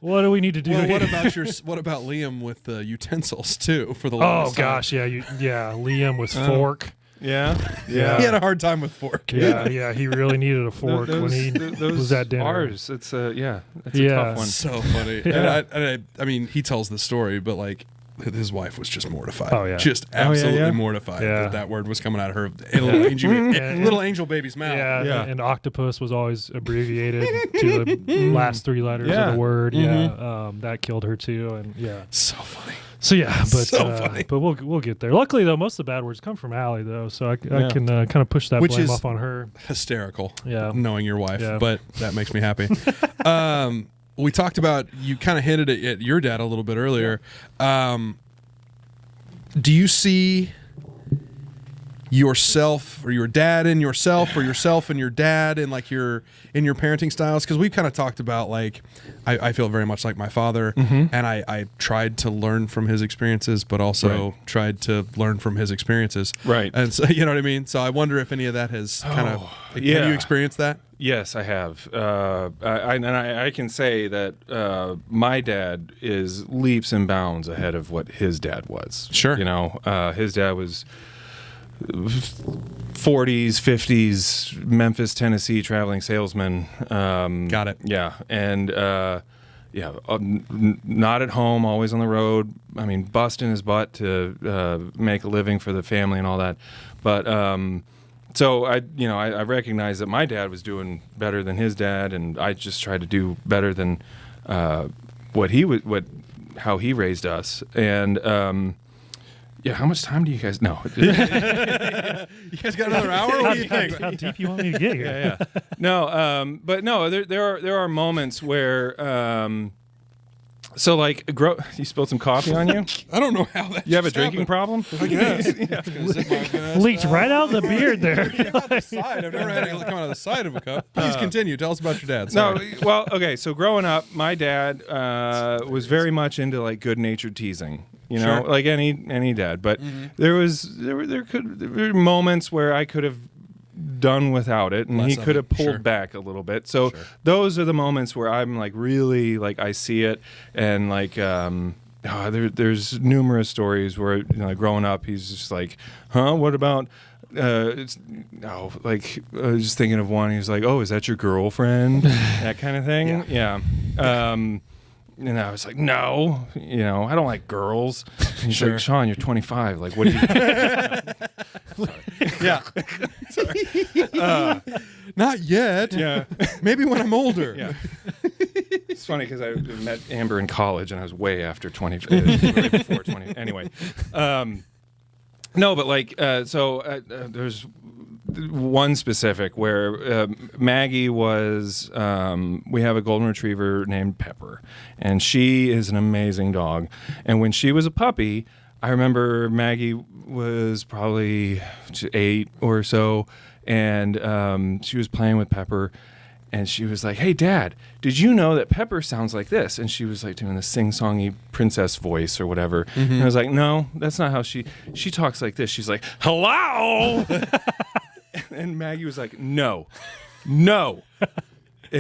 what do we need to do? Well, what about Liam with the utensils too for the Oh longest time? gosh, Liam with fork. Yeah. He had a hard time with fork. Yeah, he really needed a fork when he was at dinner. Ours, it's a tough one. So funny. Yeah. And I mean, he tells the story, but like his wife was just mortified. Oh, yeah. Just absolutely yeah. mortified Yeah. that word was coming out of her little angel baby's mouth. Yeah, and octopus was always abbreviated to the last 3 letters of the word. Yeah, that killed her too, and So funny. So but So funny. but we'll get there. Luckily though, most of the bad words come from Allie though, so I can kind of push that Which blame is off on her. Hysterical. Yeah. Knowing your wife, Yeah. but that makes me happy. We talked about, you kind of hinted at your dad a little bit earlier. Do you see yourself or your dad and yourself or yourself and your dad and like your parenting styles? Because we've kind of talked about like I feel very much like my father, and I tried to learn from his experiences, but also tried to learn from his experiences. Right. And so, you know what I mean? So I wonder if any of that has have you experienced that? Yes, I have. I can say that my dad is leaps and bounds ahead of what his dad was. Sure. You know, his dad was 40s, 50s, Memphis, Tennessee traveling salesman. Got it. Yeah. And, not at home, always on the road. I mean, busting his butt to make a living for the family and all that. But so I recognize that my dad was doing better than his dad, and I just tried to do better than how he raised us. And how much time do you guys know? You guys got another hour? What do you think? How deep you want me to get here? Yeah. No, but no, there are moments where you spilled some coffee on you? I don't know how that. You have a drinking problem? I guess. Leaked right out of the beard there. The side. I've never had it come out of the side of a cup. Please continue. Tell us about your dad. No, Sorry. well, okay. So growing up, my dad was very much into like good-natured teasing. You know, Sure. like any dad. But there were moments where I could have done without it, and he could have pulled back a little bit. So those are the moments where I'm like really like I see it, and like there's numerous stories where growing up he's just like, what about just thinking of one. He's like, oh, is that your girlfriend? That kind of thing. Yeah. And I was like, no, I don't like girls. And he's like, Sean, you're 25. Like, what do you? Yeah. Not yet. Yeah. Maybe when I'm older. Yeah. It's funny because I met Amber in college and I was way after 20, way before 20. Anyway. No, but like, there's one specific where Maggie was, we have a golden retriever named Pepper, and she is an amazing dog. And when she was a puppy, I remember Maggie was probably 8 or so, and she was playing with Pepper, and she was like, hey, Dad, did you know that Pepper sounds like this? And she was like doing the sing-songy princess voice or whatever. And I was like, no, that's not how she talks like this. She's like, hello! And Maggie was like, no. And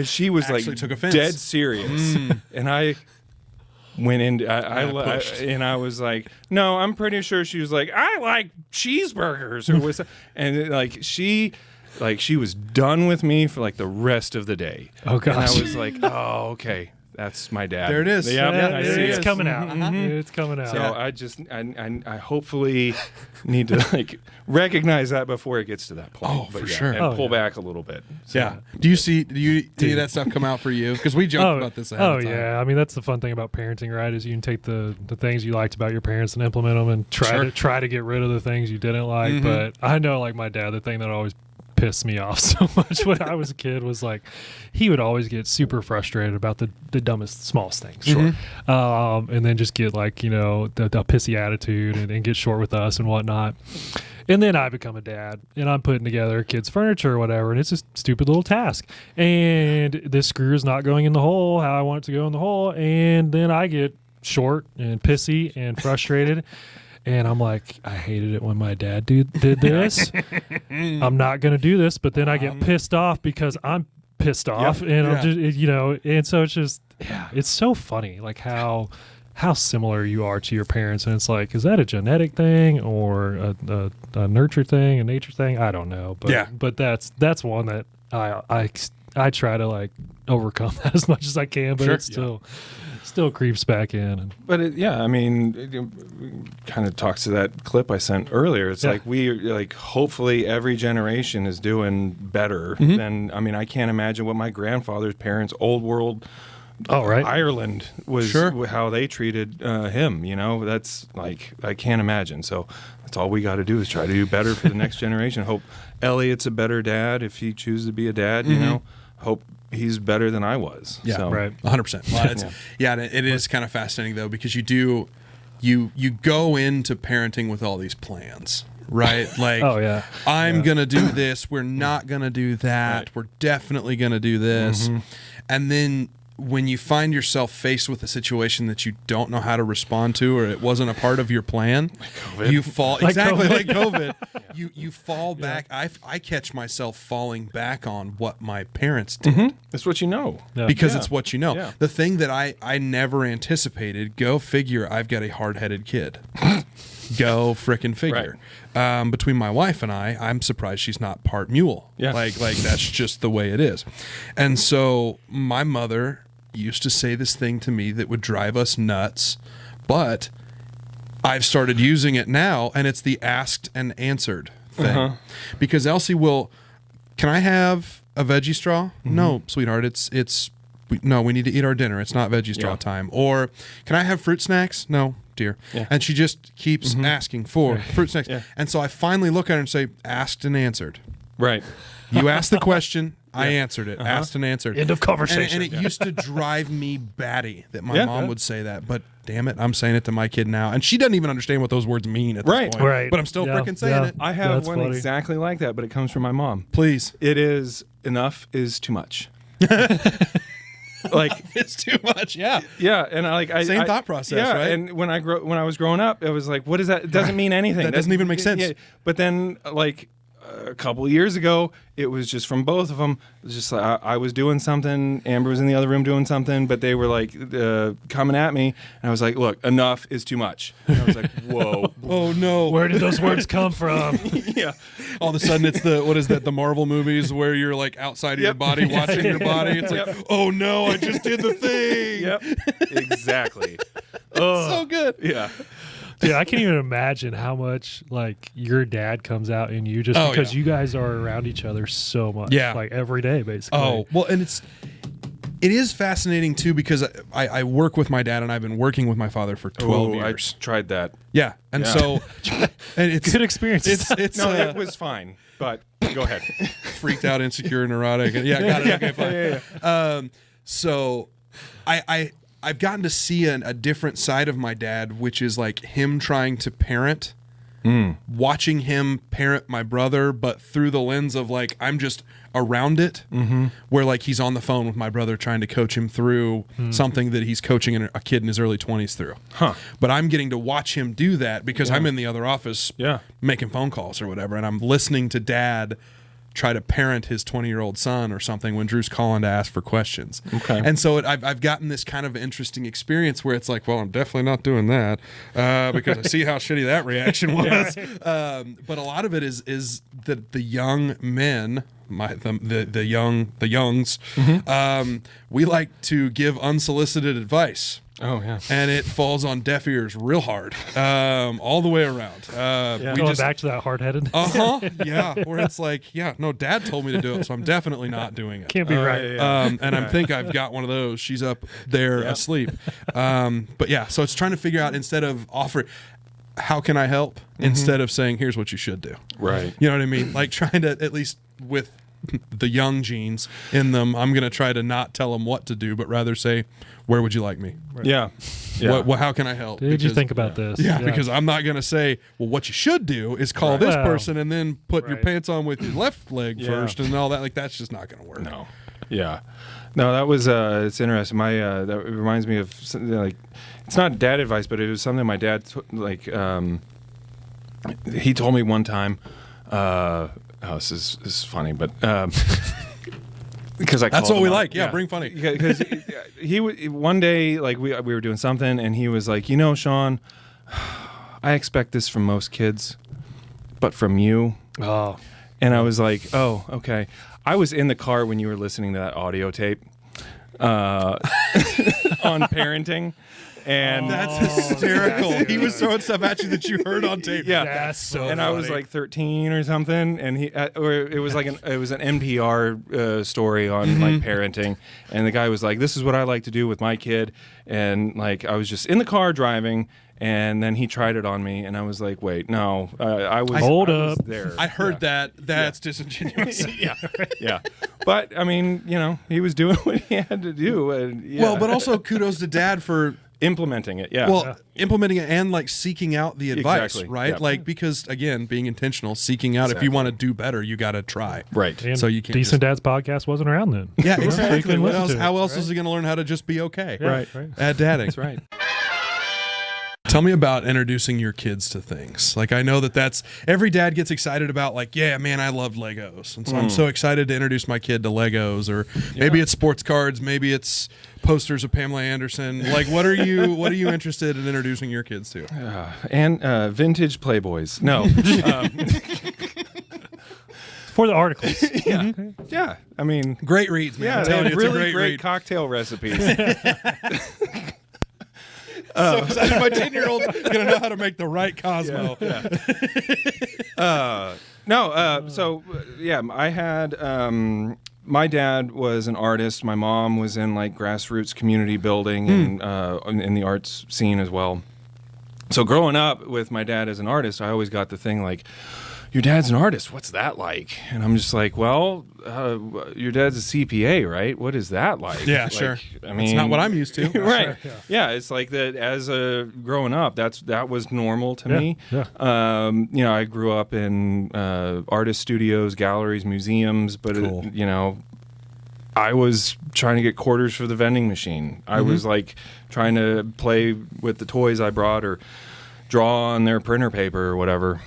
she was Actually like took offense. dead serious. And I went in, I was like, no, I'm pretty sure she was like, I like cheeseburgers or was, and like she was done with me for like the rest of the day. Oh gosh. And I was like, oh, okay. That's my dad. There it is. Yeah, I see it's it. coming out. It's coming out. So I hopefully need to like recognize that before it gets to that point. Oh, for sure. And pull back a little bit. So, Yeah. Do you see any of that stuff come out for you? Because we joked about this ahead of time. Yeah. I mean, that's the fun thing about parenting, right? Is you can take the things you liked about your parents and implement them, and try to get rid of the things you didn't like. But I know, like my dad, the thing that always pissed me off so much when I was a kid was like he would always get super frustrated about the dumbest, smallest things. And then just get like, the pissy attitude and get short with us and whatnot. And then I become a dad and I'm putting together kids' furniture or whatever, and it's a stupid little task. And this screw is not going in the hole how I want it to go in the hole. And then I get short and pissy and frustrated. And I'm like, I hated it when my dad did this. I'm not going to do this. But then I get pissed off because I'm pissed off. And I'm just, and so it's just, it's so funny, like how similar you are to your parents. And it's like, is that a genetic thing or a nurture thing, a nature thing? I don't know. But that's one that I try to like overcome that as much as I can, but it's still creeps back in. But it kind of talks to that clip I sent earlier. It's like hopefully every generation is doing better than, I can't imagine what my grandfather's parents, old world Ireland was how they treated him. That's like, I can't imagine. So that's all we got to do is try to do better for the next generation. Hope Elliot's a better dad if he chooses to be a dad, hope he's better than I was. Yeah, so. right. 100%. Well, it is kind of fascinating though, because you go into parenting with all these plans, right? Like, Oh, yeah. I'm going to do this. We're not going to do that. Right. We're definitely going to do this. And then when you find yourself faced with a situation that you don't know how to respond to, or it wasn't a part of your plan, you fall Like exactly COVID. like COVID. You fall back. I catch myself falling back on what my parents did That's what you know. Yeah. because Yeah. it's what you know. Yeah. The thing that I never anticipated. Go figure. I've got a hard-headed kid. Go frickin' figure. Between my wife and I'm surprised she's not part mule. Yeah. Like that's just the way it is. And so my mother used to say this thing to me that would drive us nuts, but I've started using it now, and it's the asked and answered thing. Because Elsie will, can I have a veggie straw? No, sweetheart, we need to eat our dinner. It's not veggie straw time. Or can I have fruit snacks? No, dear. Yeah. And she just keeps asking for fruit snacks. Yeah. And so I finally look at her and say, asked and answered. Right. You asked the question, I answered it. Asked and answered. End of conversation. And it used to drive me batty that my Yeah. mom would say that. But damn it, I'm saying it to my kid now. And she doesn't even understand what those words mean at this Right. point. Right. But I'm still Yeah. freaking saying Yeah. it. I have That's one funny. exactly like that, but it comes from my mom. Please. It is enough is too much. Like It's too much. Yeah. yeah, and I Same thought process, yeah, right? and when I was growing up, it was like, what is that? It doesn't mean anything. That doesn't even make sense. Yeah. But then like a couple of years ago, it was just from both of them. It was just like I was doing something, Amber was in the other room doing something, but they were like coming at me, and I was like, look, enough is too much. And I was like, whoa. Oh no. Where did those words come from? Yeah. All of a sudden it's the Marvel movies where you're like outside of your Yep. body watching your body. It's like, oh no, I just did the thing. Yep. Exactly. So good. Yeah. Dude, I can't even imagine how much like your dad comes out in you just Oh, because yeah. you guys are around each other so much. Yeah. Like every day, basically. Oh, well, and it is fascinating too because I work with my dad and I've been working with my father for 12 I years. tried that. Yeah. And Yeah. so and it's Good experience. it's No, it was fine. But go ahead. freaked out, insecure, neurotic. Yeah, got it. Okay, fine. So I've gotten to see a different side of my dad, which is like him trying to parent, watching him parent my brother, but through the lens of like I'm just around it, where like he's on the phone with my brother trying to coach him through something that he's coaching a kid in his early 20s through. Huh. But I'm getting to watch him do that because I'm in the other office Yeah. making phone calls or whatever, and I'm listening to dad try to parent his 20-year-old son or something when Drew's calling to ask for questions. Okay. And so I've gotten this kind of interesting experience where it's like, well, I'm definitely not doing that because I see how shitty that reaction was. But a lot of it is that the young men, the youngs, we like to give unsolicited advice. Oh yeah. And it falls on deaf ears real hard, all the way around. We Going just, back to that hard-headed. yeah, where it's like, yeah, no, dad told me to do it, so I'm definitely not doing it. Can't be right. Yeah. And I think I've got one of those. She's up there asleep. But yeah, so it's trying to figure out instead of offering, how can I help? Instead of saying, here's what you should do. Right. You know what I mean? Like trying to, at least with the young genes in them, I'm going to try to not tell them what to do, but rather say, where would you like me? Yeah. Yeah. How can I help? Did you Because- think about this? Yeah, because I'm not going to say, well, what you should do is call this Well, person and then put your right. pants on with your left leg Yeah. first and all that. Like, that's just not going to work. No. Yeah. No, that was it's interesting. My that reminds me of something like, it's not dad advice, but it was something my dad he told me one time. This is funny, but because That's called what him we out. like. Yeah, bring funny. Because one day, like we were doing something, and he was like, Sean, I expect this from most kids, but from you. Oh, And I was like, oh, okay. I was in the car when you were listening to that audio tape on parenting. And That's hysterical. He was throwing stuff at you that you heard on tape. yeah, that's so and I was funny. like 13 or something, and or it was like an NPR story on like parenting, and the guy was like, "This is what I like to do with my kid," and like I was just in the car driving, and then he tried it on me, and I was like, "Wait, no, I was Hold I was up. there." I heard that. That's disingenuous. yeah, but I mean, he was doing what he had to do, and yeah. Well, but also kudos to dad for implementing it. Yeah. Well, implementing it and like seeking out the advice, Exactly. right? Yep. Like, because again, being intentional, seeking out, if you want to do better, you got to try. Right. And So you can't Decent Dad's podcast wasn't around then. Yeah, So exactly. you can What listen else, to it, how else right? is he going to learn how to just be okay? Yeah, right. At dadding. That's right. Tell me about introducing your kids to things. Like, I know that's every dad gets excited about, like, yeah, man, I love Legos. And so I'm so excited to introduce my kid to Legos, or maybe it's sports cards, maybe it's posters of Pamela Anderson. Like, what are you interested in introducing your kids to? And vintage Playboys. No. For the articles. Yeah. Yeah. I mean, Great reads, man. yeah, I'm they telling have you, it's a really great read. cocktail recipes. So excited my 10-year-old's going to know how to make the right Cosmo. I had my dad was an artist. My mom was in like grassroots community building and in the arts scene as well. So growing up with my dad as an artist, I always got the thing like, your dad's an artist. What's that like? And I'm just like, well, your dad's a CPA, right? What is that like? Yeah, like, sure. I mean, It's not what I'm used to. Right. Sure, Yeah. It's like that as a growing up, that was normal to me. Yeah. I grew up in artist studios, galleries, museums, but Cool. I was trying to get quarters for the vending machine. I was like trying to play with the toys I brought or draw on their printer paper or whatever.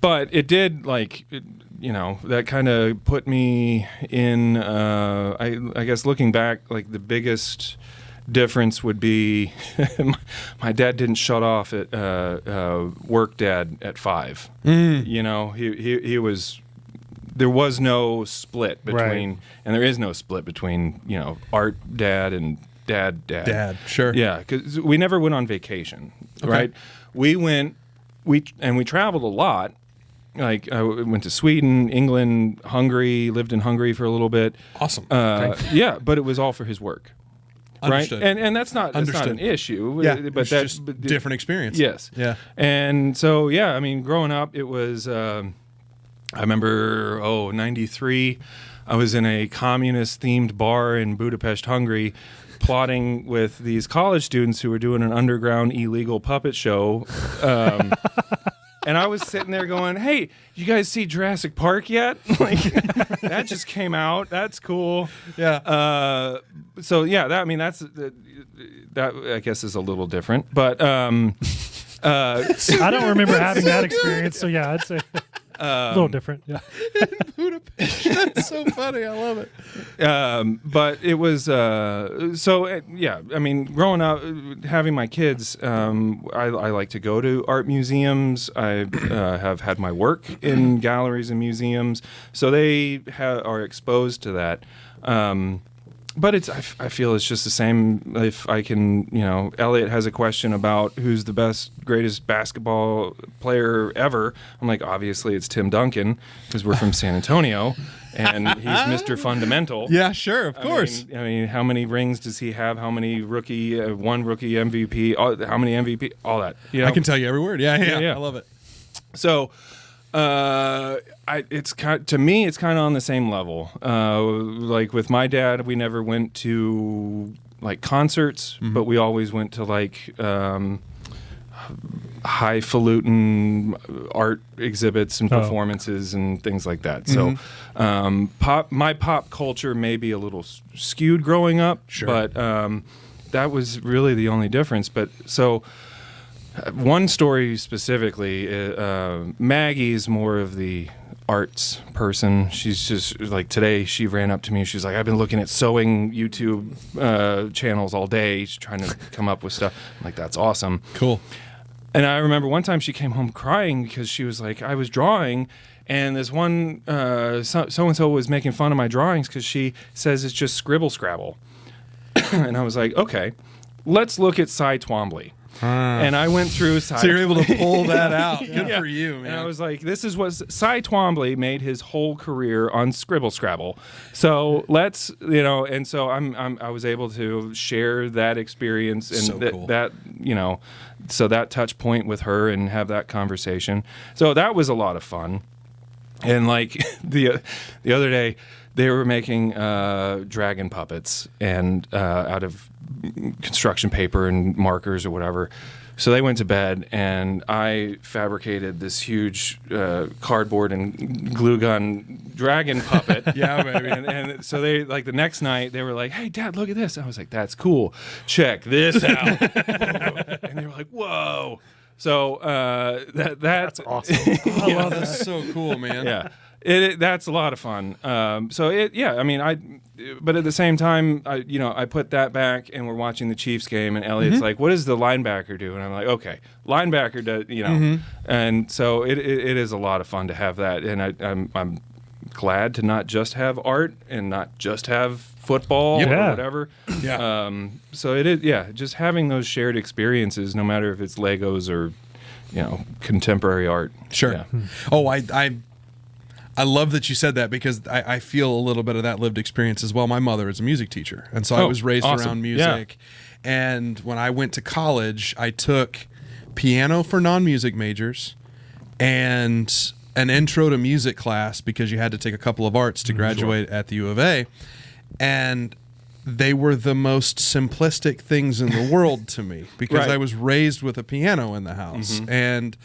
But it did that kind of put me in, I guess looking back, like the biggest difference would be my dad didn't shut off at work dad at 5. He was, there was no split between, Right. and there is no split between, art dad and dad. Dad, sure. Yeah, because we never went on vacation, right? We traveled a lot. Like I went to Sweden, England, Hungary, lived in Hungary for a little bit. Awesome. Yeah, but it was all for his work. Understood. Right? And that's not an issue. Yeah, but it's that's just different experience. Yes. Yeah. And so I mean, growing up, it was. I remember 93. I was in a communist themed bar in Budapest, Hungary, plotting with these college students who were doing an underground illegal puppet show. And I was sitting there going, "Hey, you guys see Jurassic Park yet? Like that just came out. That's cool." Yeah. That I guess is a little different, but I don't remember having that experience, so yeah, I'd say a little different. Yeah. Budapest. That's so funny. I love it. But it was I mean, growing up, having my kids, I like to go to art museums. I have had my work in galleries and museums, so they are exposed to that. But I feel it's just the same. If I can, Elliot has a question about who's the greatest basketball player ever. I'm like, obviously it's Tim Duncan because we're from San Antonio, and he's Mr. Fundamental. Yeah, sure, of course. I mean, how many rings does he have? How many one rookie MVP? How many MVP? All that. I can tell you every word. Yeah. Yeah. I love it. So, it's to me, it's kind of on the same level. Like with my dad, we never went to like concerts, but we always went to like highfalutin art exhibits and performances and things like that. So, my pop culture may be a little skewed growing up, Sure. but that was really the only difference. But so. One story specifically, Maggie's more of the arts person. She's just like today she ran up to me. She's like, I've been looking at sewing YouTube channels all day. She's trying to come up with stuff. I'm like, that's awesome. Cool. And I remember one time she came home crying because she was like, I was drawing and this one so-and-so was making fun of my drawings because she says it's just scribble scrabble. And I was like, okay, let's look at Cy Twombly. And I went through Cy. So you're able to pull that out. Good for you, man. And I was like, this is what Cy Twombly made his whole career on Scribble Scrabble. So let's, and so I was able to share that experience and So cool. so that touch point with her and have that conversation. So that was a lot of fun. And like the other day, they were making dragon puppets and out of construction paper and markers or whatever. So they went to bed, and I fabricated this huge cardboard and glue gun dragon puppet. Yeah, baby. And so they, like, the next night, they were like, "Hey, Dad, look at this." I was like, "That's cool. Check this out." And they were like, "Whoa." So that's awesome. I love that. That's so cool, man. Yeah. That's a lot of fun. But at the same time, I put that back, and we're watching the Chiefs game, and Elliot's like, "What does the linebacker do?" And I'm like, "Okay, linebacker does, And so it is a lot of fun to have that, and I'm glad to not just have art and not just have football or whatever. Yeah. So it is, just having those shared experiences, no matter if it's Legos or, contemporary art. Sure. Yeah. Oh, I love that you said that, because I feel a little bit of that lived experience as well. My mother is a music teacher, and so I was raised around music. Yeah. And when I went to college, I took piano for non-music majors and an intro to music class, because you had to take a couple of arts to graduate at the U of A. And they were the most simplistic things in the world to me, because I was raised with a piano in the house. And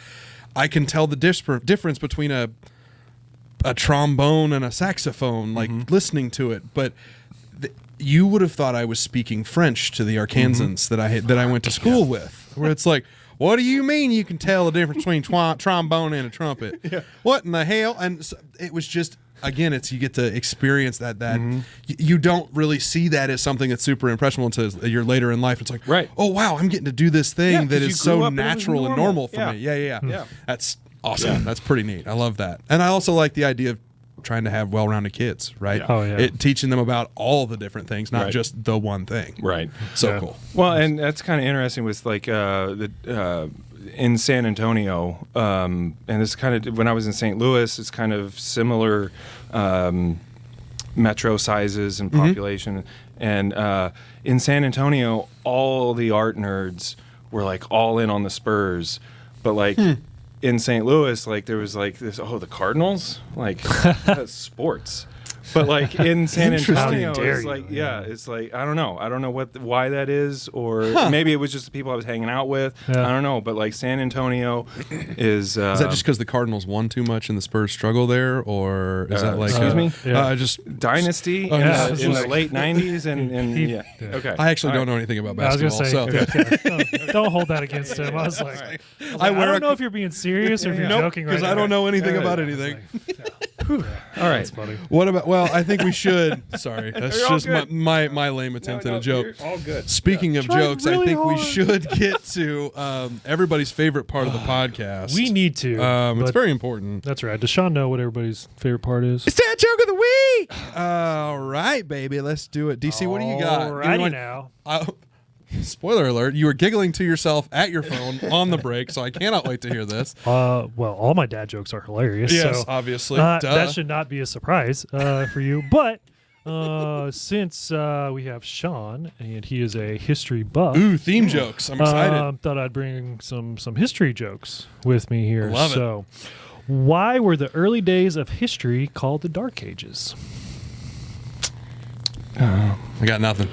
I can tell the difference between a trombone and a saxophone, like listening to it. But you would have thought I was speaking French to the Arkansans that I went to school with, where it's like, what do you mean you can tell the difference between trombone and a trumpet? Yeah. What in the hell? And so it was just, again, you get to experience that you don't really see that as something that's super impressionable until you're later in life. It's like, oh wow, I'm getting to do this thing that is so natural and normal for me. Yeah. That's awesome. Yeah. That's pretty neat. I love that. And I also like the idea of trying to have well-rounded kids, right? Oh, yeah. Teaching them about all the different things, not just the one thing. Right. So cool. Well, and that's kind of interesting with, like, in San Antonio, and it's kind of, when I was in St. Louis, it's kind of similar metro sizes and population. And in San Antonio, all the art nerds were, like, all in on the Spurs. But, like, in St. Louis, like, there was, like, this, the Cardinals? Like, that's sports. But, like, in San Antonio, it's like, it's like, I don't know why that is, or maybe it was just the people I was hanging out with. I don't know, but, like, San Antonio is that just because the Cardinals won too much and the Spurs struggle there, or is that like excuse me? Just dynasty in the late '90s and okay. I actually don't know anything about basketball. I was gonna say, don't hold that against him. I was like, I don't know if you're being serious or if you're joking, right? Because I don't know anything about anything. All right, that's funny. What about? Well, I think we should. Sorry, that's just my lame attempt at a joke. All good. Speaking of jokes, really I think we should get to everybody's favorite part of the podcast. We need to. It's very important. That's right. Does Sean know what everybody's favorite part is? It's that joke of the week. All right, baby, let's do it. DC, what do you got? Alrighty now. Spoiler alert, you were giggling to yourself at your phone on the break, so I cannot wait to hear this. Well, all my dad jokes are hilarious. Yes, so, obviously. That should not be a surprise for you. But since we have Sean, and he is a history buff. Ooh, theme jokes. I'm excited. Thought I'd bring some history jokes with me here. Love it. Why were the early days of history called the Dark Ages? I got nothing.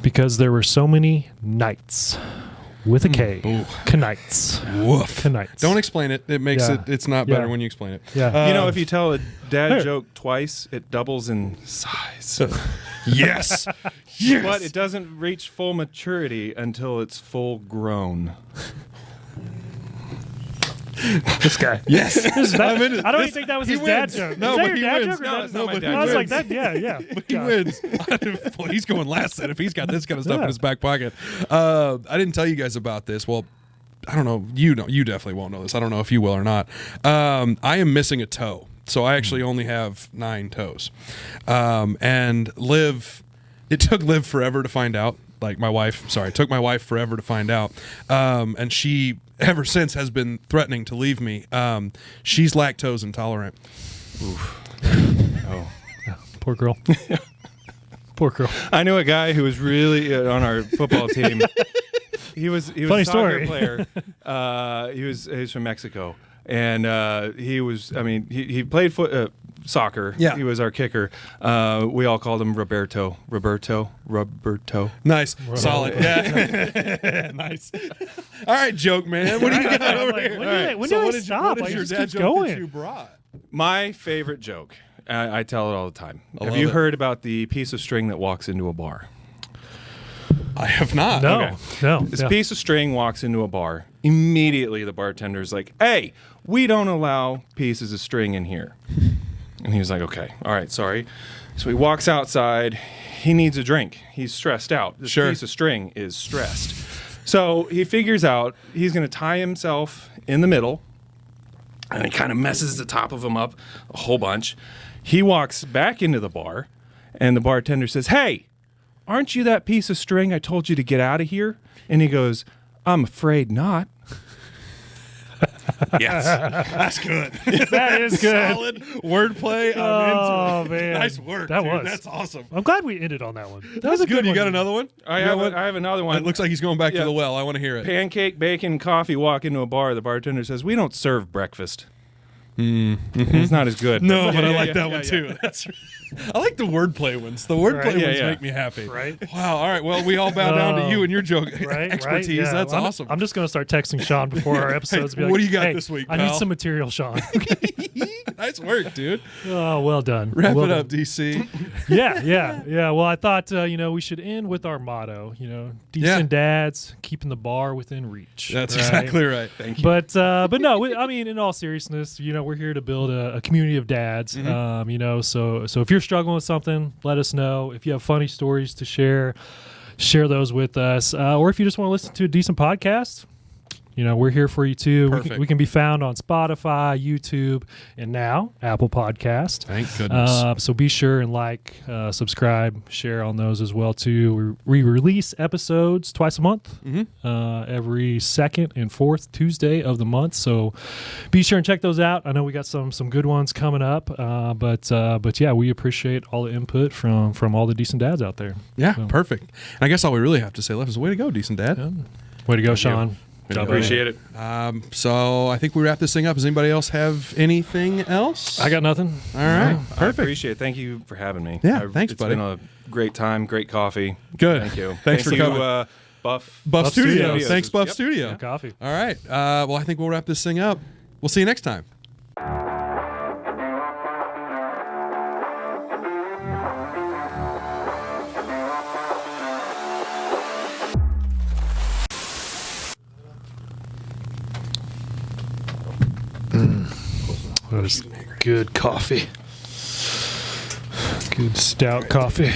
Because there were so many knights with a K. Knights. Woof. Knights. Don't explain it. It makes it's not better when you explain it. Yeah. If you tell a dad joke twice, it doubles in size. Yes. Yes. But it doesn't reach full maturity until it's full grown. This guy. Yes. I don't even think that was his dad joke. No, but he wins. I was like, that, yeah. But he wins. Well, he's going last then if he's got this kind of stuff in his back pocket. I didn't tell you guys about this. Well, I don't know. You definitely won't know this. I don't know if you will or not. I am missing a toe. So I actually only have 9 toes. And it took Liv forever to find out. Like it took my wife forever to find out. And she, ever since, has been threatening to leave me. She's lactose intolerant. Oof. Oh. Poor girl. Poor girl. I knew a guy who was really on our football team. He was Funny a soccer story. player. He was from Mexico. And he was, he played soccer. Yeah. He was our kicker. We all called him Roberto. Nice. Solid. Yeah. Nice. All right, joke man. What do you got over here? When did I stop? What is I your just dad keep joke going. that you brought? My favorite joke. I tell it all the time. I Have love you it. heard about the piece of string that walks into a bar? I have not. No, Okay. no. This no. piece of string walks into a bar. Immediately, the bartender's like, "Hey, we don't allow pieces of string in here." And he was like, "Okay, all right, sorry." So he walks outside. He needs a drink. He's stressed out. This Sure. piece of string is stressed. So he figures out he's going to tie himself in the middle, and he kind of messes the top of him up a whole bunch. He walks back into the bar, and the bartender says, "Hey, aren't you that piece of string I told you to get out of here?" And he goes, "I'm afraid not." Yes. That's good. That is good. Solid wordplay. Oh, I'm into it. man. Nice work. That dude. was. That's awesome. I'm glad we ended on that one. That That's was a good. You one. got another one? I You got one? have another one. It looks like he's going back to Yeah. the well. I want to hear it. Pancake, bacon, coffee, walk into a bar. The bartender says, "We don't serve breakfast." It's not as good. No, but I Yeah, like yeah, that yeah, one yeah. too. That's, I like the wordplay ones. The wordplay Right. ones Yeah, yeah. make me happy. Right. Wow. All right. Well, we all bow down to you and your joke Right, expertise. right? Yeah. That's I'm, awesome. I'm just going to start texting Sean before our episodes. Be like, what do you got "Hey, this week, I need pal?" some material, Sean. Nice work, dude. Oh, well done. Wrap Well it up, done. DC. Yeah. Well, I thought we should end with our motto. Decent dads keeping the bar within reach. That's right? exactly right. Thank you. But no, I mean, in all seriousness, we're here to build a community of dads. So if you're struggling with something, let us know. If you have funny stories to share those with us. Or if you just want to listen to a decent podcast, we're here for you too. Perfect. We can be found on Spotify, YouTube, and now Apple Podcast. Thank goodness. So be sure and subscribe, share on those as well too. We release episodes twice a month, every second and fourth Tuesday of the month. So be sure and check those out. I know we got some good ones coming up, but yeah, we appreciate all the input from all the decent dads out there. Yeah, So- perfect. And I guess all we really have to say left is way to go, decent dad. Way to go, Sean. Appreciate it. So I think we wrap this thing up. Does anybody else have anything else? I got nothing. All right. I Perfect. appreciate it. Thank you for having me. Yeah, thanks, it's buddy. It's been a great time, great coffee. Good. Thank you. Thanks for you, coming. Buff Studios. Studios. Thanks, Buff Yep. Studio. Coffee. All right. Well, I think we'll wrap this thing up. We'll see you next time. That is good coffee. Good stout coffee.